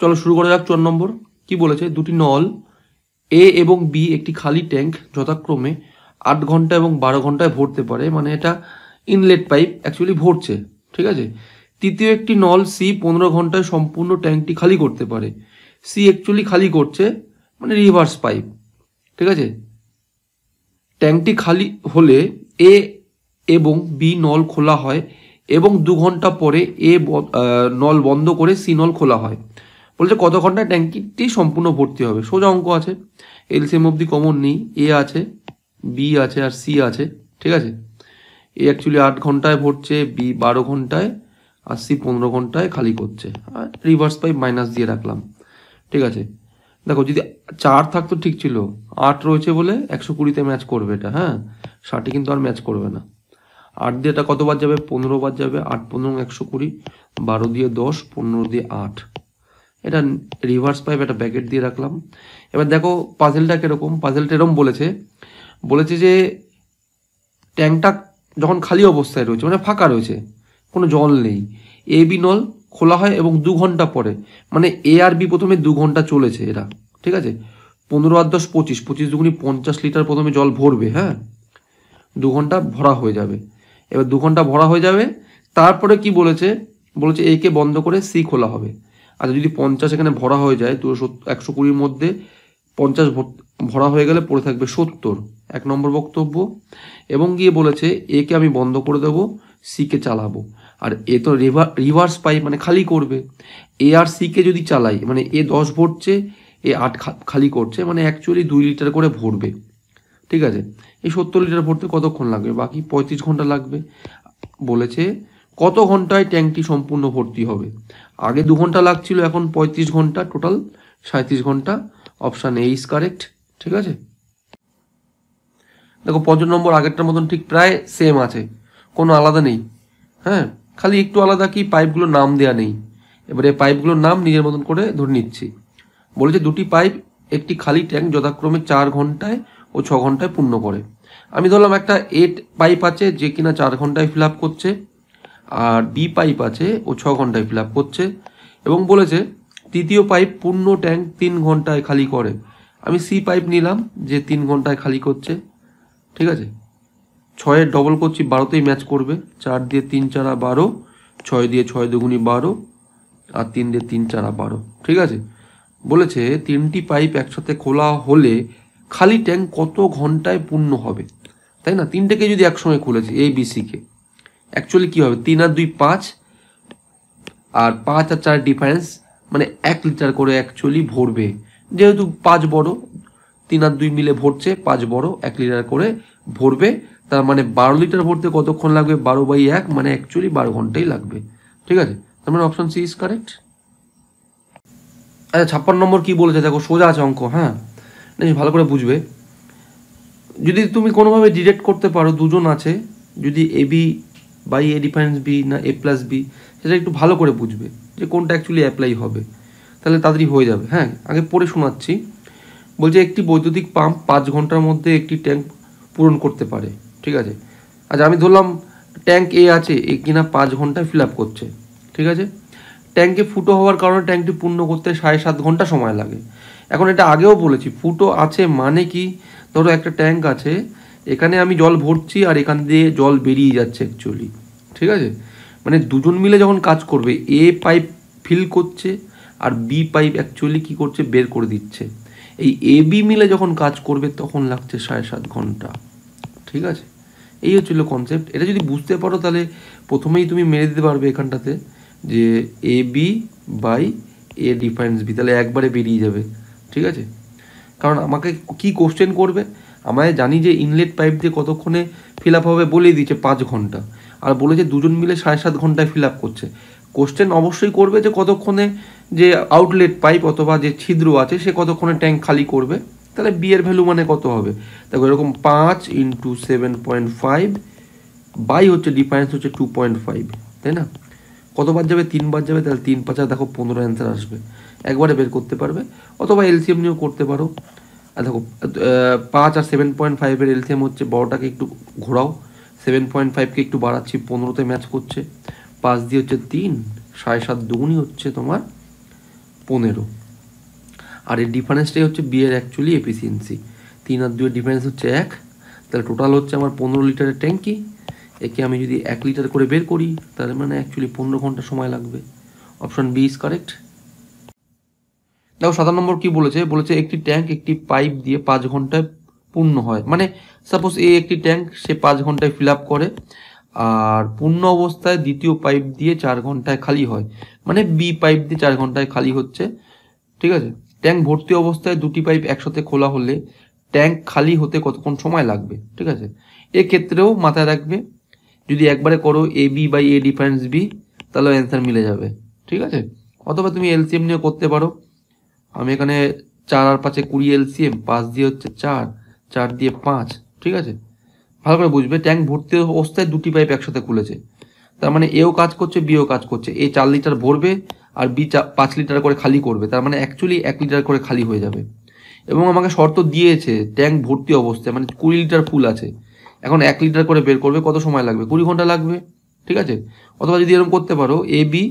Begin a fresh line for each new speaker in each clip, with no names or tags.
চলো শুরু করা যাক। 4 নম্বর কি বলেছে, দুটি নল এ এবং বি একটি খালি ট্যাঙ্ক যথাক্রমে 8 ঘন্টা এবং 12 ঘন্টায় ভরতে পারে, মানে এটা ইনলেট পাইপ অ্যাকচুয়ালি ভরছে, ঠিক আছে। তৃতীয় একটি নল সি 15 ঘন্টায় সম্পূর্ণ ট্যাঙ্কটি খালি করতে পারে। সি অ্যাকচুয়ালি খালি করছে, মানে রিভার্স পাইপ, ঠিক আছে। ট্যাঙ্কটি খালি হলে এ এবং বি নল খোলা হয় এবং 2 ঘন্টা পরে এ নল বন্ধ করে সি নল খোলা হয়। বলছে কত ঘন্টায় ট্যাঙ্কিটি সম্পূর্ণ ভর্তি হবে। সোজা অঙ্ক আছে, এলসিএম অবধি কমন নেই, এ আছে, বি আছে আর সি আছে, ঠিক আছে। এ অ্যাকচুয়ালি 8 ঘন্টায় ভরছে, বি 12 ঘন্টায় আর সি 15 ঘন্টায় খালি করছে। আর রিভার্স পাইপ মাইনাস দিয়ে রাখলাম, ঠিক আছে। দেখো যদি 4 থাকতো ঠিক ছিল, 8 রয়েছে বলে 120-তে ম্যাচ করবে এটা, হ্যাঁ 60-এ কিন্তু আর ম্যাচ করবে না। 8 দিয়ে এটা কতবার যাবে, 15 বার যাবে, 8 15 120, 12 দিয়ে 10, 15 দিয়ে 8, এটা রিভার্স পাইপ, এটা ব্যাকেট দিয়ে রাখলাম। এবার দেখো পাজেলটা কিরকম, পাজেলটা এরকম বলেছে যে ট্যাঙ্কটা যখন খালি অবস্থায় রয়েছে, মানে ফাঁকা রয়েছে, কোনো জল নেই, এ বি নল খোলা হয় এবং 2 ঘন্টা পরে, মানে এ আর বি প্রথমে 2 ঘন্টা চলেছে এরা, ঠিক আছে। 15 আর 10 25, 25 দুগুনি 50 লিটার প্রথমে জল ভরবে, হ্যাঁ 2 ঘন্টা ভরা হয়ে যাবে। এবার 2 ঘন্টা ভরা হয়ে যাবে, তারপরে কি বলেছে এ কে বন্ধ করে সি খোলা হবে। আচ্ছা যদি 50 এখানে ভরা হয়ে যায়, 120-র মধ্যে 50 ভরা হয়ে গেলে পড়ে থাকবে 70, 1 নম্বর বক্তব্য। এবং গিয়ে বলেছে এ কে আমি বন্ধ করে দেবো, সি কে চালাবো। আর এ তো রিভার্স পাইপ, মানে খালি করবে। এ আর সি কে যদি চালাই, মানে এ 10 ভরছে, এ 8 খালি করছে, মানে অ্যাকচুয়ালি 2 লিটার করে ভরবে, ঠিক আছে। এই 70 লিটার ভরতে কতক্ষণ লাগবে, বাকি 35 ঘন্টা লাগবে। বলেছে কত ঘন্টায় ট্যাঙ্কটি সম্পূর্ণ ভর্তি হবে। আগে 2 ঘন্টা লাগছিল, এখন 35 ঘন্টা, টোটাল 37 ঘন্টা। অপশান এ ইজ কারেক্ট, ঠিক আছে। দেখো 5 নম্বর আগেরটার মতন ঠিক প্রায় সেম আছে, কোনো আলাদা নেই, হ্যাঁ খালি একটু আলাদা কি পাইপগুলোর নাম দেওয়া নেই। এবারে পাইপগুলোর নাম নিজের মতন করে ধরে নিচ্ছি। বলেছে দুটি পাইপ একটি খালি ট্যাঙ্ক যথাক্রমে 4 ঘন্টায় ও 6 ঘন্টায় পূর্ণ করে। আমি ধরলাম একটা এ পাইপ আছে যে কিনা 4 ঘন্টায় ফিল আপ করছে, আর বি পাইপ আছে ও 6 ঘন্টায় ফিল আপ করছে, এবং বলেছে তৃতীয় পাইপ পূর্ণ ট্যাঙ্ক 3 ঘন্টায় খালি করে। আমি সি পাইপ নিলাম যে 3 ঘন্টায় খালি করছে, ঠিক আছে। 6-এর ডবল করছি, 12তেই ম্যাচ করবে। 4 দিয়ে 3 4 12, 6 দিয়ে 6 দুগুনি 12, আর 3 দিয়ে 3 4 12, ঠিক আছে। বলেছে 3টি পাইপ একসাথে খোলা হলে খালি ট্যাঙ্ক কত ঘন্টায় পূর্ণ হবে, তাই না। 3টেকে যদি একসঙ্গে খুলেছে A B C K, actually কী হবে, 3 আর 2 5, আর 5 আর 4 ডিফারেন্স, মানে 1 লিটার করে অ্যাকচুয়ালি ভরবে। যেহেতু 5 বড়, 3 আর 2 মিলে ভরছে, 5 বড় 1 লিটার করে ভরবে, তার মানে 12 লিটার ভরতে কতক্ষণ লাগবে, 12/1, মানে অ্যাকচুয়ালি 12 ঘন্টাই লাগবে, ঠিক আছে। তার মানে অপশন সি ইজ কারেক্ট। আচ্ছা 56 নম্বর কি বলেছে দেখো, সোজা আছে অঙ্ক, হ্যাঁ ভালো করে বুঝবে। যদি তুমি কোনোভাবে ডিরেক্ট করতে পারো, দুজন আছে, যদি A B by A difference B না এ প্লাস বি, সেটা একটু ভালো করে বুঝবে যে কোনটা অ্যাকচুয়ালি অ্যাপ্লাই হবে, তাহলে তাড়াতাড়ি হয়ে যাবে। হ্যাঁ আগে পড়ে শোনাচ্ছি। বলছে একটি বৈদ্যুতিক পাম্প 5 ঘন্টার মধ্যে একটি ট্যাঙ্ক পূরণ করতে পারে, ঠিক আছে। আচ্ছা আমি ধরলাম ট্যাঙ্ক এ আছে, এ কিনা 5 ঘন্টায় ফিল আপ করছে, ঠিক আছে। ট্যাঙ্কে ফুটো হওয়ার কারণে ট্যাঙ্কটি পূর্ণ করতে 7.5 ঘন্টা সময় লাগে। এখন এটা আগেও বলেছি, ফুটো আছে মানে কি, ধরো একটা ট্যাঙ্ক আছে, এখানে আমি জল ভরছি আর এখান দিয়ে জল বেরিয়ে যাচ্ছে অ্যাকচুয়ালি, ঠিক আছে। মানে দুজন মিলে যখন কাজ করবে, এ পাইপ ফিল করছে আর বি পাইপ অ্যাকচুয়ালি কী করছে, বের করে দিচ্ছে। এই এ বি মিলে যখন কাজ করবে তখন লাগছে 7.5 ঘন্টা, ঠিক আছে। এই হচ্ছিল কনসেপ্ট। এটা যদি বুঝতে পারো তাহলে প্রথমেই তুমি মেরে দিতে পারবে এখানটাতে যে A B by A difference B, তাহলে একবারে বেরিয়ে যাবে, ঠিক আছে। কারণ আমাকে কি কোশ্চেন করবে, আমায় জানি যে ইনলেট পাইপ দিয়ে কতক্ষণে ফিল আপ হবে বলেই দিচ্ছে 5 ঘন্টা, আর বলেছে দুজন মিলে 7.5 ঘন্টায় ফিল আপ করছে। কোশ্চেন অবশ্যই করবে যে কতক্ষণে যে আউটলেট পাইপ অথবা যে ছিদ্র আছে সে কতক্ষণে ট্যাঙ্ক খালি করবে, তাহলে বি এর ভ্যালু মানে কত হবে, দেখো এরকম 5 × 7.5 বাই হচ্ছে ডিফারেন্স হচ্ছে 2.5, তাই না। কতবার যাবে, 3 বার যাবে, তাহলে 3 5 দেখো 15 অ্যান্সার আসবে, একবারে বের করতে পারবে। অথবা এলসিএম নিয়েও করতে পারো। আর দেখো 5 আর 7.5-এর এলসিএম হচ্ছে, বড়টাকে একটু ঘোরাও, 7.5কে একটু বাড়াচ্ছি, 15তে ম্যাচ করছে, 5 দিয়ে হচ্ছে 3, 7.5 দুগুণই হচ্ছে তোমার 15, আর এর ডিফারেন্সটাই হচ্ছে বি এর অ্যাকচুয়ালি এফিসিয়েন্সি। 3 আর 2 এর ডিফারেন্স হচ্ছে 1, তাহলে টোটাল হচ্ছে আমার 15 লিটারের ট্যাঙ্কি। একে আমি যদি 1 লিটার করে বের করি তাহলে মানে অ্যাকচুয়ালি 15 ঘন্টা সময় লাগবে। Option B is correct. দেখো 7 নম্বর কি বলেছে, বলেছে একটি ট্যাঙ্ক একটি পাইপ দিয়ে 5 ঘন্টায় পূর্ণ হয়। মানে সাপোজ এ একটি ট্যাঙ্ক সে 5 ঘন্টায় ফিল আপ করে, আর পূর্ণ অবস্থায় দ্বিতীয় পাইপ দিয়ে 4 ঘন্টায় খালি হয়। মানে বি পাইপ দিয়ে 4 ঘন্টায় খালি হচ্ছে, ঠিক আছে। ট্যাঙ্ক ভর্তি অবস্থায় দুটি পাইপ একসাথে খোলা হলে ট্যাঙ্ক খালি হতে কতক্ষণ সময় লাগবে, ঠিক আছে। এক্ষেত্রেও মাথায় রাখবে যদি একবারে করো A B by A difference B, তাহলে অ্যান্সার মিলে যাবে, ঠিক আছে। অথবা তুমি এলসিএম নিয়ে করতে পারো। আমি এখানে 4 আর 5 20 এলসিএম, 5 দিয়ে হচ্ছে 4, 4 দিয়ে 5, ঠিক আছে। ভালো করে বুঝবে, ট্যাঙ্ক ভর্তি অবস্থায় দুটি পাইপ একসাথে খুলেছে, তার মানে এও কাজ করছে বিও কাজ করছে। এ 4 লিটার ভরবে আর বি 5 লিটার করে খালি করবে, তার মানে অ্যাকচুয়ালি 1 লিটার করে খালি হয়ে যাবে। এবং আমাকে শর্ত দিয়েছে ট্যাঙ্ক ভর্তি অবস্থায়, মানে 20 লিটার ফুল আছে, এখন 1 লিটার করে বের করবে, কত সময় লাগবে? 20 ঘন্টা লাগবে, ঠিক আছে। অথবা যদি এরকম করতে পারো A B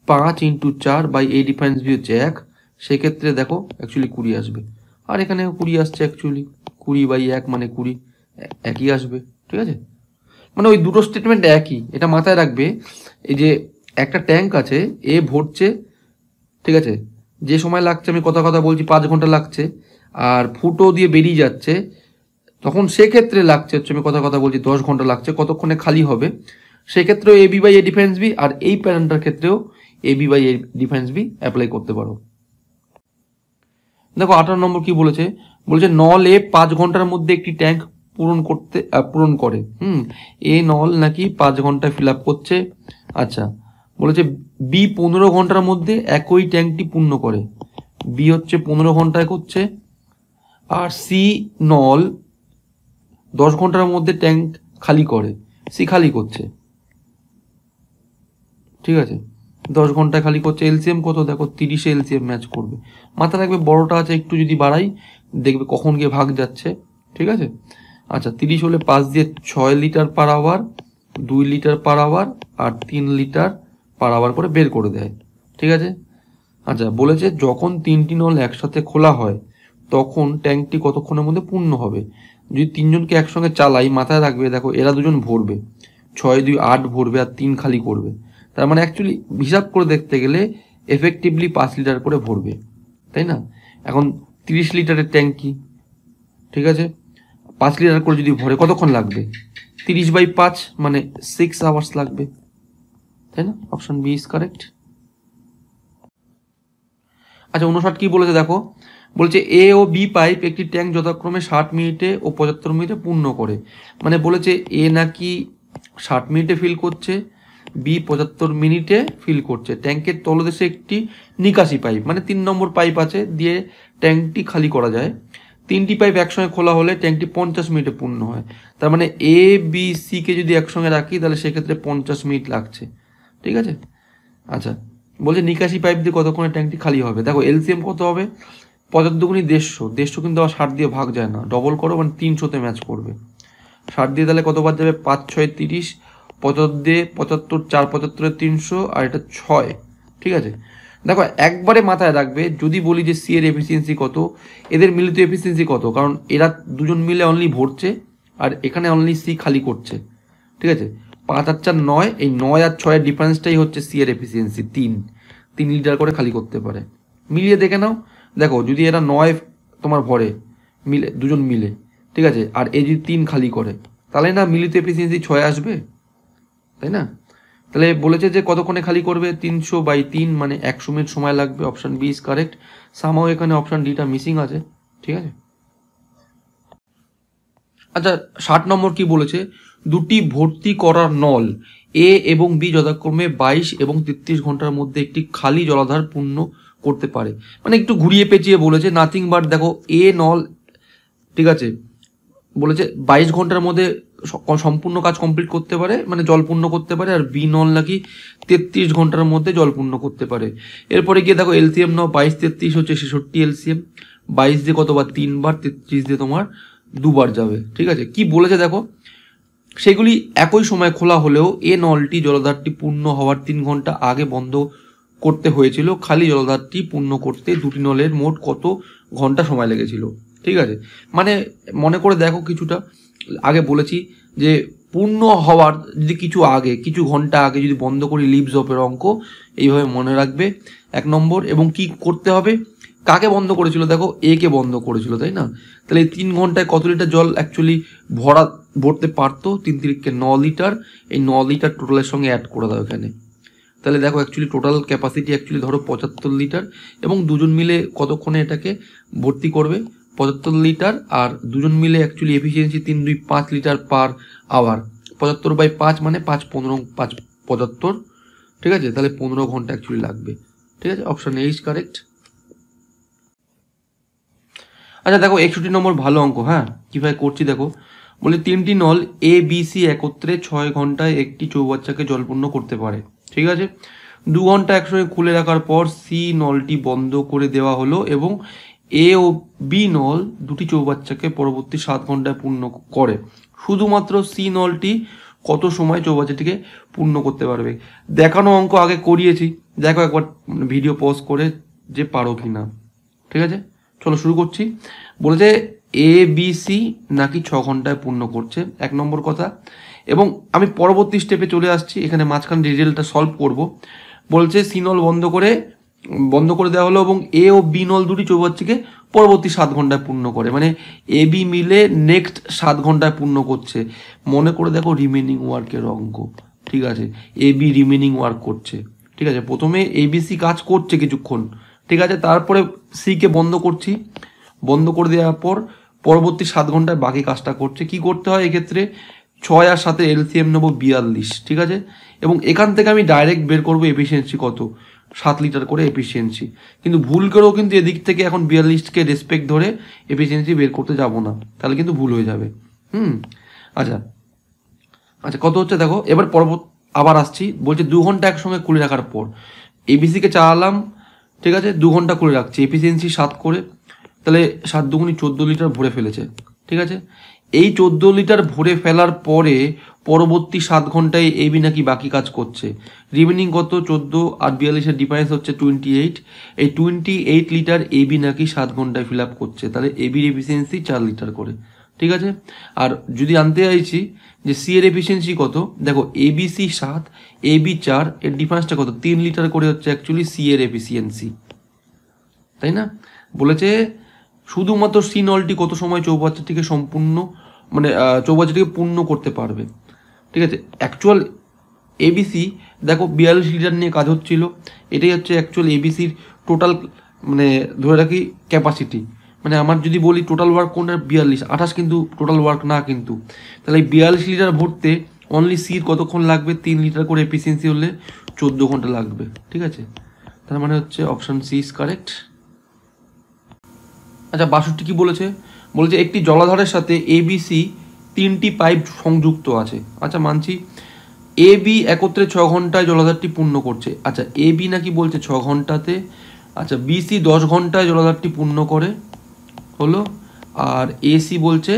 5 × 4 by A difference B হচ্ছে 1, সেক্ষেত্রে দেখো অ্যাকচুয়ালি 20 আসবে। আর এখানে 20 আসছে, অ্যাকচুয়ালি 20 বাই 1 মানে 20, একই আসবে, ঠিক আছে। মানে ওই দুটো স্টেটমেন্ট একই, এটা মাথায় রাখবে। এই যে একটা ট্যাঙ্ক আছে, এ ভরছে, ঠিক আছে, যে সময় লাগছে আমি কথা বলছি 5 ঘন্টা লাগছে, আর ফুটো দিয়ে বেরিয়ে যাচ্ছে তখন সেক্ষেত্রে লাগছে হচ্ছে আমি কথা বলছি 10 ঘন্টা লাগছে, কতক্ষণে খালি হবে। সেক্ষেত্রেও A B by A difference B, আর এই প্যারামিটার ক্ষেত্রেও A B by A difference B apply করতে পারো। দেখো 18 নম্বর কি বলেছে, বলেছে নল এ 5 ঘন্টার মধ্যে একটি ট্যাঙ্ক পূরণ করে। এ নল নাকি 5 ঘন্টায় ফিল আপ করছে। আচ্ছা, বলেছে বি 15 ঘন্টার মধ্যে একই ট্যাঙ্কটি পূর্ণ করে। বি হচ্ছে 15 ঘন্টায় করছে, আর সি নল 10 ঘন্টার মধ্যে ট্যাঙ্ক খালি করে, সি খালি করছে, ঠিক আছে। 10 ঘন্টায় খালি করছে। এলসিএম কত দেখো, 30 এলসিএম ম্যাচ করবে। মাথা রাখবে বড়টা আছে, একটু যদি বাড়াই দেখবে কখন গিয়ে ভাগ যাচ্ছে, ঠিক আছে। আচ্ছা, 30 হলে 5 দিয়ে 6 litre per hour, 2 litre per hour আর 3 লিটার পার আওয়ার করে বের করে দেয়, ঠিক আছে। আচ্ছা, বলেছে যখন 3টি নল একসাথে খোলা হয় তখন ট্যাঙ্কটি কতক্ষণের মধ্যে পূর্ণ হবে। যদি 3 জনকে একসঙ্গে চালাই, মাথায় রাখবে দেখো এরা দুজন ভরবে, 6 2 8 ভরবে আর 3 খালি করবে, তার মানে অ্যাকচুয়ালি হিসাব করে দেখতে গেলে এফেক্টিভলি 5 লিটার করে ভরবে, তাই না। এখন 30 লিটারের ট্যাঙ্কি, ঠিক আছে, 5 লিটার করে যদি ভরে কতক্ষণ লাগবে? 30/5 মানে 6 আওয়ার্স লাগবে, তাই না। Option B is correct. আচ্ছা, 59 কি বলেছে দেখো, বলছে এ ও বি পাইপ একটি ট্যাঙ্ক যথাক্রমে 60 মিনিটে ও 75 মিনিটে পূর্ণ করে। মানে বলেছে এ নাকি 60 মিনিটে ফিল করছে, বি 75 মিনিটে ফিল করছে। ট্যাঙ্কের তলদেশে একটি নিকাশি পাইপ, মানে 3 নম্বর পাইপ আছে, দিয়ে ট্যাঙ্কটি খালি করা যায়। 3টি পাইপ একসঙ্গে খোলা হলে ট্যাঙ্কটি 50 মিনিটে পূর্ণ হয়। তার মানে এ বি সি কে যদি একসঙ্গে রাখি তাহলে সেক্ষেত্রে 50 মিনিট লাগছে, ঠিক আছে। আচ্ছা, বলছে নিকাশি পাইপ দিয়ে কতক্ষণে ট্যাঙ্কটি খালি হবে। দেখো এলসিএম কত হবে, 75 × 150 কিন্তু আবার 60 দিয়ে ভাগ যায় না, ডবল করো মানে 300তে ম্যাচ করবে। 60 দিয়ে তাহলে কতবার যাবে, 5 6 30, 75 দিয়ে 75, 4 75 300, আর এটা 6, ঠিক আছে। দেখো একবারে মাথায় রাখবে, যদি বলি যে সি এর এফিসিয়েন্সি কত, এদের মিলিত এফিসিয়েন্সি কত, কারণ এরা দুজন মিলে অনলি ভরছে আর এখানে অনলি সি খালি করছে, ঠিক আছে। 5 আর 4 9, এই 9 আর 6 এর ডিফারেন্সটাই হচ্ছে সি এর এফিসিয়েন্সি, 3 লিটার করে খালি করতে পারে। মিলিয়ে দেখে নাও, দেখো যদি এরা 9 তোমার ভরে মিলে, দুজন মিলে, ঠিক আছে, আর এই যদি 3 খালি করে, তাহলে না মিলিত এফিসিয়েন্সি 6 আসবে, তাই না। তাহলে বলেছে যে কতক্ষণে খালি করবে, 300/3 মানে 100 মিনিট সময় লাগবে। Option B is correct. সামাও এখানে অপশন ডিটা মিসিং আছে, ঠিক আছে। আচ্ছা, 60 নম্বর কি বলেছে, দুটি ভর্তি করার নল এ এবং বি যথাক্রমে 22 এবং 33 ঘন্টার মধ্যে একটি খালি জলাধার পূর্ণ করতে পারে। মানে একটু ঘুরিয়ে পেঁচিয়ে বলেছে, নাথিং বাট দেখো এ নল, ঠিক আছে, বলেছে 22 ঘন্টার মধ্যে সম্পূর্ণ কাজ কমপ্লিট করতে পারে, মানে জল পূর্ণ করতে পারে, আর বি নল নাকি 33 ঘন্টার মধ্যে জল পূর্ণ করতে পারে। এরপরে গিয়ে দেখো এলসিএম নাও, 22 33 হচ্ছে 66 এলসিএম, 22 দিয়ে কতবার 3 বার, 33 দিয়ে তোমার 2 বার যাবে, ঠিক আছে। কি বলেছে দেখো, সেগুলি একই সময় খোলা হলেও এ নলটি জলাধারটি পূর্ণ হওয়ার 3 ঘন্টা আগে বন্ধ করতে হয়েছিল, খালি জলাধারটি পূর্ণ করতে দুটি নলের মোট কত ঘন্টা সময় লেগেছিল। ঠিক আছে, মানে মনে করে দেখো, কিছুটা আগে বলেছি যে পূর্ণ হওয়ার যদি কিছু ঘন্টা আগে যদি বন্ধ করি লিভস অফের অঙ্ক, এইভাবে মনে রাখবে 1 নম্বর। এবং কি করতে হবে, কাকে বন্ধ করেছিল, দেখো এ কে বন্ধ করেছিল, তাই না? তাহলে এই 3 ঘন্টায় কত লিটার জল অ্যাকচুয়ালি ভরতে পারতো, 3 তিরিকে 9 লিটার। এই 9 লিটার টোটালের সঙ্গে অ্যাড করে দাও এখানে। তাহলে দেখো অ্যাকচুয়ালি টোটাল ক্যাপাসিটি অ্যাকচুয়ালি ধরো 75 লিটার, এবং দুজন মিলে কতক্ষণে এটাকে ভর্তি করবে, 75 লিটার। আর দুজন মিলে অ্যাকচুয়ালি এফিসিয়েন্সি 3 2 5 লিটার পার আওয়ার। 75/5 মানে 5 15 5 75। ঠিক আছে, তাহলে 15 ঘন্টা অ্যাকচুয়ালি লাগবে। ঠিক আছে, অপশন এ ইজ কারেক্ট। আচ্ছা দেখো 61 নম্বর ভালো অঙ্ক। হ্যাঁ, কীভাবে করছি দেখো, বলে 3টি নল এ বি সি একত্রে 6 ঘন্টায় একটি চৌবাচ্চাকে জলপূর্ণ করতে পারে। ঠিক আছে, 2 ঘন্টা একসঙ্গে খুলে রাখার পর সি নলটি বন্ধ করে দেওয়া হলো এবং এ ও বি নল দুটি চৌবাচ্চাকে পরবর্তী 7 ঘন্টায় পূর্ণ করে। শুধুমাত্র সি নলটি কত সময় চৌবাচ্চাটিকে পূর্ণ করতে পারবে? দেখানো অঙ্ক আগে করিয়েছি, দেখো একবার ভিডিও পজ করে যে পারো কি না। ঠিক আছে, চলো শুরু করছি। বলেছে এ বি সি নাকি 6 ঘন্টায় পূর্ণ করছে, 1 নম্বর কথা। এবং আমি পরবর্তী স্টেপে চলে আসছি, এখানে মাঝখানে রিজেলটা সলভ করব। বলছে সি নল বন্ধ করে দেওয়া হলো এবং এ ও বি নল দুটি চৌবাচ্চাকে পরবর্তী 7 ঘন্টায় পূর্ণ করে, মানে এ বি মিলে নেক্সট 7 ঘন্টায় পূর্ণ করছে। মনে করে দেখো রিমেনিং ওয়ার্কের অঙ্ক। ঠিক আছে, এ বি রিমেনিং ওয়ার্ক করছে। ঠিক আছে, প্রথমে এ বি সি কাজ করছে কিছুক্ষণ, ঠিক আছে, তারপরে সিকে বন্ধ করছি। বন্ধ করে দেওয়ার পর পরবর্তী 7 ঘন্টায় বাকি কাজটা করছে। কি করতে হয় এক্ষেত্রে, 6 আর 7 এলসিএম নেবো 42। ঠিক আছে, এবং এখান থেকে আমি ডাইরেক্ট বের করবো এফিসিয়েন্সি কত, 7 লিটার করে এফিসিয়েন্সি। কিন্তু ভুল করেও কিন্তু এদিক থেকে এখন 42কে রেসপেক্ট ধরে এফিসিয়েন্সি বের করতে যাব না, তাহলে কিন্তু ভুল হয়ে যাবে। আচ্ছা আচ্ছা, কত হচ্ছে দেখো। এবার আবার আসছি, বলছে 2 ঘন্টা একসঙ্গে খুলে রাখার পর এবিসিকে চালালাম। ঠিক আছে, 2 ঘন্টা করে রাখছি, এফিসিয়েন্সি 7 করে, তাহলে 7 দুগুণি 14 লিটার ভরে ফেলেছে। ঠিক আছে, এই 14 লিটার ভরে ফেলার পরে পরবর্তী 7 ঘন্টায় এবি নাকি বাকি কাজ করছে। রিমেনিং কত, 14 আর 42-এর ডিফারেন্স হচ্ছে 28। এই 28 লিটার এবি নাকি 7 ঘন্টায় ফিল আপ করছে, তাহলে এবির এফিসিয়েন্সি 4 লিটার করে। ঠিক আছে, আর যদি আনতে চাইছি যে সি এর এফিসিয়েন্সি কত, দেখো এবিসি 7 এবি 4, এর ডিফারেন্সটা কত, 3 লিটার করে হচ্ছে অ্যাকচুয়ালি সি এর এফিসিয়েন্সি, তাই না? বলেছে শুধুমাত্র সি নলটি কত সময় চৌবাচ্চাটিকে চৌবাচ্চাটিকে পূর্ণ করতে পারবে। ঠিক আছে, অ্যাকচুয়াল এবিসি দেখো 42 লিটার নিয়ে কাজ হচ্ছিল, এটাই হচ্ছে অ্যাকচুয়াল এবিসির টোটাল, মানে ধরে রাখি ক্যাপাসিটি। মানে আমার যদি বলি টোটাল ওয়ার্ক কোনটা 42, 28 কিন্তু টোটাল ওয়ার্ক না কিন্তু। তাহলে এই 42 লিটার ভরতে অনলি সির কতক্ষণ লাগবে, 3 লিটার করে এফিসিয়েন্সি হলে 14 ঘন্টা লাগবে। ঠিক আছে, তার মানে হচ্ছে অপশন সি ইজ কারেক্ট। আচ্ছা 62 কি বলেছে, বলেছে একটি জলাধারের সাথে এবিসি 3টি পাইপ সংযুক্ত আছে। আচ্ছা মানছি, এ বি একত্রে 6 ঘন্টায় জলাধারটি পূর্ণ করছে। আচ্ছা এ বি নাকি বলছে 6 ঘন্টাতে, আচ্ছা বিসি 10 ঘন্টায় জলাধারটি পূর্ণ করে হলো, আর এসি বলছে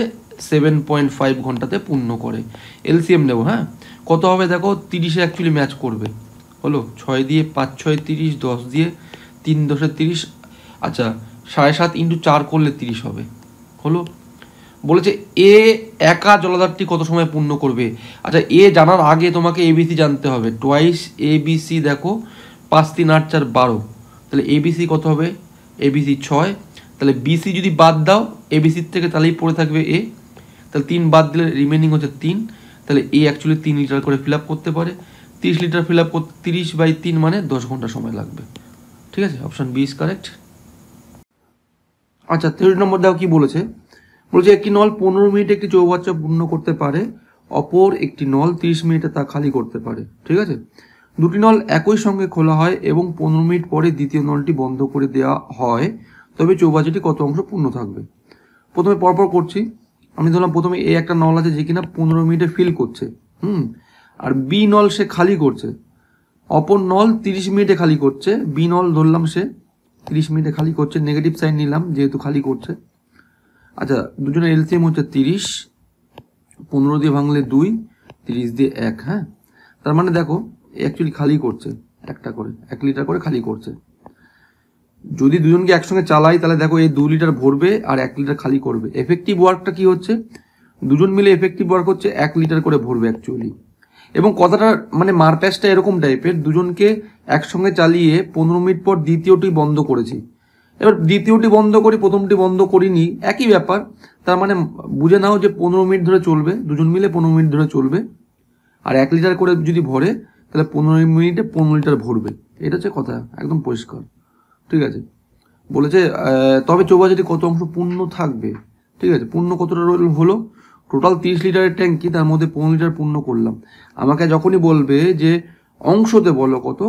7.5 ঘন্টাতে পূর্ণ করে। এলসিএম নেব, হ্যাঁ কত হবে দেখো, 30-এ অ্যাকচুয়ালি ম্যাচ করবে হলো, 6 দিয়ে 5 6 30, 10 দিয়ে 3 10 30। আচ্ছা 7.5 × 4 করলে 30 হবে হলো। বলেছে এ একা জলাধারটি কত সময় পূর্ণ করবে। আচ্ছা এ জানার আগে তোমাকে এবিসি জানতে হবে। টোয়াইস এবিসি দেখো 5 3 8 4 12, তাহলে এবিসি কত হবে, এবিসি 6, তাহলে বিসি যদি বাদ দাও এবিসির থেকে তাহলেই পড়ে থাকবে এ, তাহলে 3 বাদ দিলে রিমেনিং হচ্ছে 3। তাহলে এ অ্যাকচুয়ালি 3 লিটার করে ফিল আপ করতে পারে। 30 লিটার ফিল আপ করতে 30/3 মানে 10 ঘন্টা সময় লাগবে। ঠিক আছে, অপশন বি ইজ কারেক্ট। আচ্ছা 30 নম্বর দাও কি বলেছে, বলছে একটি নল 15 মিনিটে একটি চৌবাচ্চা পূর্ণ করতে পারে, অপর একটি নল 30 মিনিটে তা খালি করতে পারে। ঠিক আছে, দুটি নল একই সঙ্গে খোলা হয় এবং 15 মিনিট পরে দ্বিতীয় নলটি বন্ধ করে দেওয়া হয়, তবে চৌবাচ্চাটি কত অংশ পূর্ণ থাকবে। প্রথমে পরপর করছি, আমি ধরলাম প্রথমে এ একটা নল আছে যে কিনা 15 মিনিটে ফিল করছে, আর বি নল সে খালি করছে, অপর নল 30 মিনিটে খালি করছে। বি নল ধরলাম সে 30 মিনিটে খালি করছে, নেগেটিভ সাইন নিলাম যেহেতু খালি করছে। আচ্ছা দুজনের এলসিএম হচ্ছে 30, 15 দিয়ে ভাঙলে 2, 30 দিয়ে 1। হ্যাঁ, তার মানে দেখো অ্যাকচুয়ালি খালি করছে, একটা করে 1 লিটার করে খালি করছে। যদি দুজনকে একসঙ্গে চালাই তাহলে দেখো এই 2 লিটার ভরবে আর 1 লিটার খালি করবে। এফেক্টিভ ওয়ার্কটা কি হচ্ছে, দুজন মিলে এফেক্টিভ ওয়ার্ক হচ্ছে 1 লিটার করে ভরবে অ্যাকচুয়ালি। এবং কথাটা মানে মারপ্যাচটা এরকম টাইপের, দুজনকে একসঙ্গে চালিয়ে 15 মিনিট পর দ্বিতীয়টি বন্ধ করেছি। এবার দ্বিতীয়টি বন্ধ করি, প্রথমটি বন্ধ করিনি, একই ব্যাপার। তার মানে বুঝে নাও যে 15 মিনিট ধরে চলবে, দুজন মিলে 15 মিনিট ধরে চলবে। আর 1 লিটার করে যদি ভরে তাহলে 15 মিনিটে 15 লিটার ভরবে। এটা হচ্ছে কথা, একদম পরিষ্কার। ঠিক আছে, বলেছে তবে চৌবাচ্চাটি কত অংশ পূর্ণ থাকবে। ঠিক আছে, পূর্ণ কতটা হলো, টোটাল 30 লিটারের ট্যাঙ্কি, তার মধ্যে 15 লিটার পূর্ণ করলাম। আমাকে যখনই বলবে যে অংশতে বলো কত,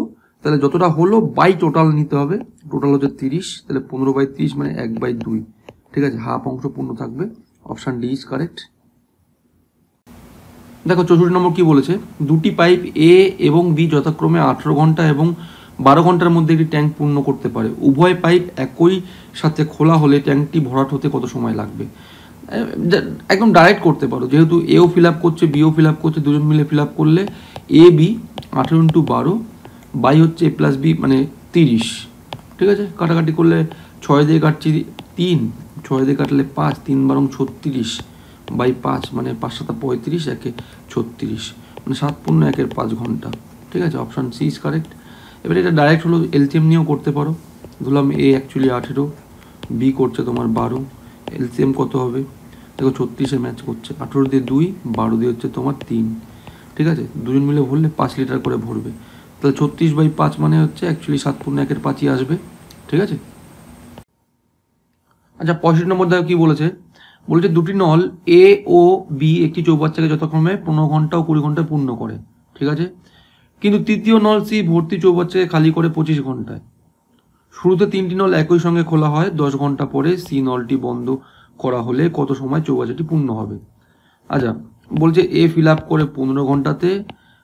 তাহলে যতটা হলো বাই টোটাল নিতে হবে। টোটাল হচ্ছে 30, তাহলে 15/30 মানে 1/2। ঠিক আছে, হাফ অংশ পূর্ণ থাকবে। Option D is correct. দেখো 64 নম্বর কি বলেছে, দুটি পাইপ এ এবং বি যথাক্রমে 18 ঘন্টা এবং 12 ঘন্টার মধ্যে একটি ট্যাঙ্ক পূর্ণ করতে পারে। উভয় পাইপ একই সাথে খোলা হলে ট্যাঙ্কটি ভরাট হতে কত সময় লাগবে। একদম ডাইরেক্ট করতে পারো, যেহেতু এও ফিল আপ করছে বিও ফিল আপ করছে, দুজন মিলে ফিল আপ করলে এ বি 18 × 12 বাই হচ্ছে এ প্লাস বি মানে 30। ঠিক আছে, কাটাকাটি করলে 6 দিয়ে কাটছি 3, 6 দিয়ে কাটলে 5, 3 × 12 36 বাই 5 মানে 5 × 7 = 35, 1 36 মানে 7×1 = 5 ঘন্টা। ঠিক আছে, অপশান সি ইজ কারেক্ট। এবার এটা ডাইরেক্ট হলো, এলসিএম নিয়েও করতে পারো। ধরলাম এ অ্যাকচুয়ালি 18, বি করছে তোমার 12, এলসিএম কত হবে দেখো 36-এ ম্যাচ করছে, 18 দিয়ে 2, 12 দিয়ে হচ্ছে তোমার 3। ঠিক আছে, দুজন মিলে ভরলে 5 লিটার করে ভরবে, তাহলে 36/5 মানে হচ্ছে অ্যাকচুয়ালি 7×1 আসবে। ঠিক আছে, আচ্ছা 65 নম্বর দেখো কি বলেছে, বলছে দুটি নল এ ও বি একটি চৌবাচ্চাকে যথাক্রমে 15 ঘন্টা ও 20 ঘন্টায় পূর্ণ করে। ঠিক আছে, কিন্তু তৃতীয় নল সি ভর্তি চৌবাচ্চাকে খালি করে 25 ঘন্টায়। শুরুতে 3টি নল একই সঙ্গে খোলা হয়, 10 ঘন্টা পরে সি নলটি বন্ধ করা হলে কত সময় চৌবাচ্চাটি পূর্ণ হবে। আচ্ছা, বলছে এ ফিল আপ করে 15 ঘন্টাতে,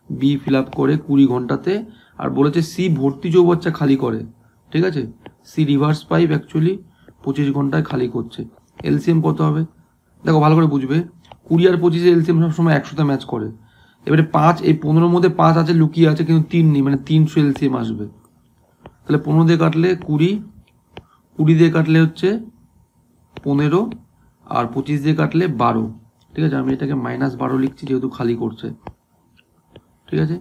বি ফিল আপ করে 20 ঘন্টাতে, আর বলেছে সি ভর্তি চৌবাচ্চা খালি করে। ঠিক আছে, সি রিভার্স পাইপ অ্যাকচুয়ালি 25 ঘন্টায় খালি করছে। এলসিএম কত হবে দেখো ভালো করে বুঝবে, 20 আর 25 এলসিএম সবসময় 100তে ম্যাচ করে। এবারে 5, এই 15-র মধ্যে 5 আছে লুকিয়ে আছে কিন্তু 3 নেই, মানে 300 এলসিএম আসবে। তাহলে 15 দিয়ে কাটলে 20, 20 দিয়ে কাটলে হচ্ছে 15, আর 25 দিয়ে কাটলে 12। ঠিক আছে, আমি এটাকে -12 লিখছি যেহেতু খালি করছে। ঠিক আছে,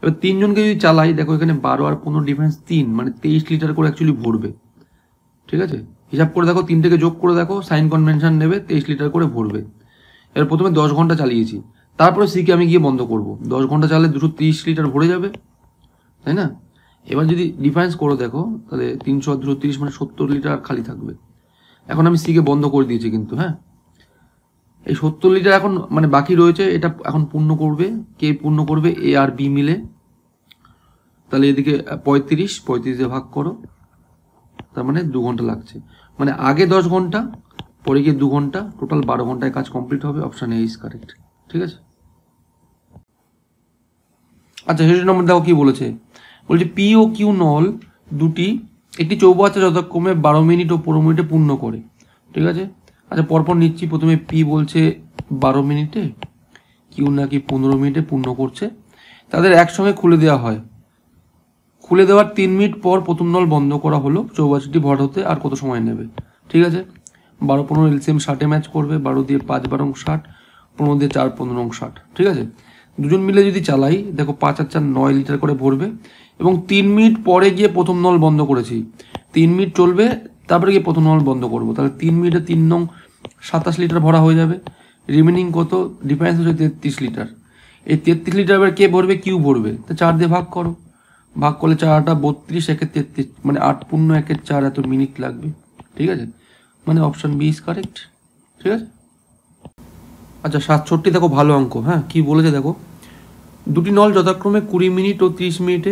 এবার 3 জনকে যদি চালাই, দেখো এখানে 12 আর 15 ডিফারেন্স 3, মানে 23 লিটার করে অ্যাকচুয়ালি ভরবে। ঠিক আছে, হিসাব করে দেখো, 3 থেকে যোগ করে দেখো, সাইন কনভেনশন নেবে, 23 লিটার করে ভরবে। এবার প্রথমে 10 ঘন্টা চালিয়েছি, তারপরে সিকে আমি গিয়ে বন্ধ করব। 10 ঘন্টা চালালে 230 লিটার ভরে যাবে, তাই না? এবার যদি ডিফারেন্স করে দেখো, তাহলে 300 আর 230 মানে 70 লিটার খালি থাকবে। এখন আমি সিকে বন্ধ করে দিয়েছি কিন্তু, হ্যাঁ, এই 70 লিটার এখন মানে বাকি রয়েছে, এটা এখন পূর্ণ করবে কে? পূর্ণ করবে এ আর বি মিলে। তাহলে এদিকে 35 দিয়ে ভাগ করো, তার মানে 2 ঘন্টা লাগছে। মানে আগে 10 ঘন্টা, পরে গিয়ে 2 ঘন্টা, টোটাল 12 ঘন্টায় কাজ কমপ্লিট হবে। Option A is correct. ঠিক আছে, আচ্ছা 60 নম্বর দেখো কি বলেছে, বলছে পি ও কিউ নল দুটি একটি চৌবাচ্চা যথাক্রমে 12 মিনিট ও 15 মিনিটে পূর্ণ করে। ঠিক আছে, আচ্ছা পরপর নিচ্ছি। প্রথমে পি বলছে 12 মিনিটে, কিউ নাকি 15 মিনিটে পূর্ণ করছে। তাদের একসঙ্গে খুলে দেওয়া হয়, খুলে দেওয়ার 3 মিনিট পর প্রথম নল বন্ধ করা হলো, চৌবাচ্চাটি ভরাট হতে আর কত সময় নেবে। ঠিক আছে, 12-15 এলসিএম 60-এ ম্যাচ করবে, 12 দিয়ে 5-12 60, 15 দিয়ে 4-15 60। ঠিক আছে, দুজন মিলে যদি চালাই, দেখো 5 আর 4 9 লিটার করে ভরবে, এবং 3 মিনিট পরে গিয়ে প্রথম নল বন্ধ করেছি। 3 মিনিট চলবে, তারপরে গিয়ে প্রথম নল বন্ধ করবো, তাহলে 3 মিনিটে 3 নং 27 লিটার ভরা হয়ে যাবে। রিমেনিং কত ডিফারেন্স হচ্ছে 33 লিটার। এই 33 লিটার এবার কে ভরবে? কিউ ভরবে। তো 4 দিয়ে ভাগ করো, ভাগ করলে 4 × 32, 1 × 33 মানে 8×1 = 4 এত মিনিট লাগবে। ঠিক আছে, মানে অপশন বি ইজ কারেক্ট। ঠিক আছে, আচ্ছা 67 দেখো ভালো অঙ্ক। হ্যাঁ, কি বলেছে দেখো, দুটি নল যথাক্রমে 20 মিনিট ও 30 মিনিটে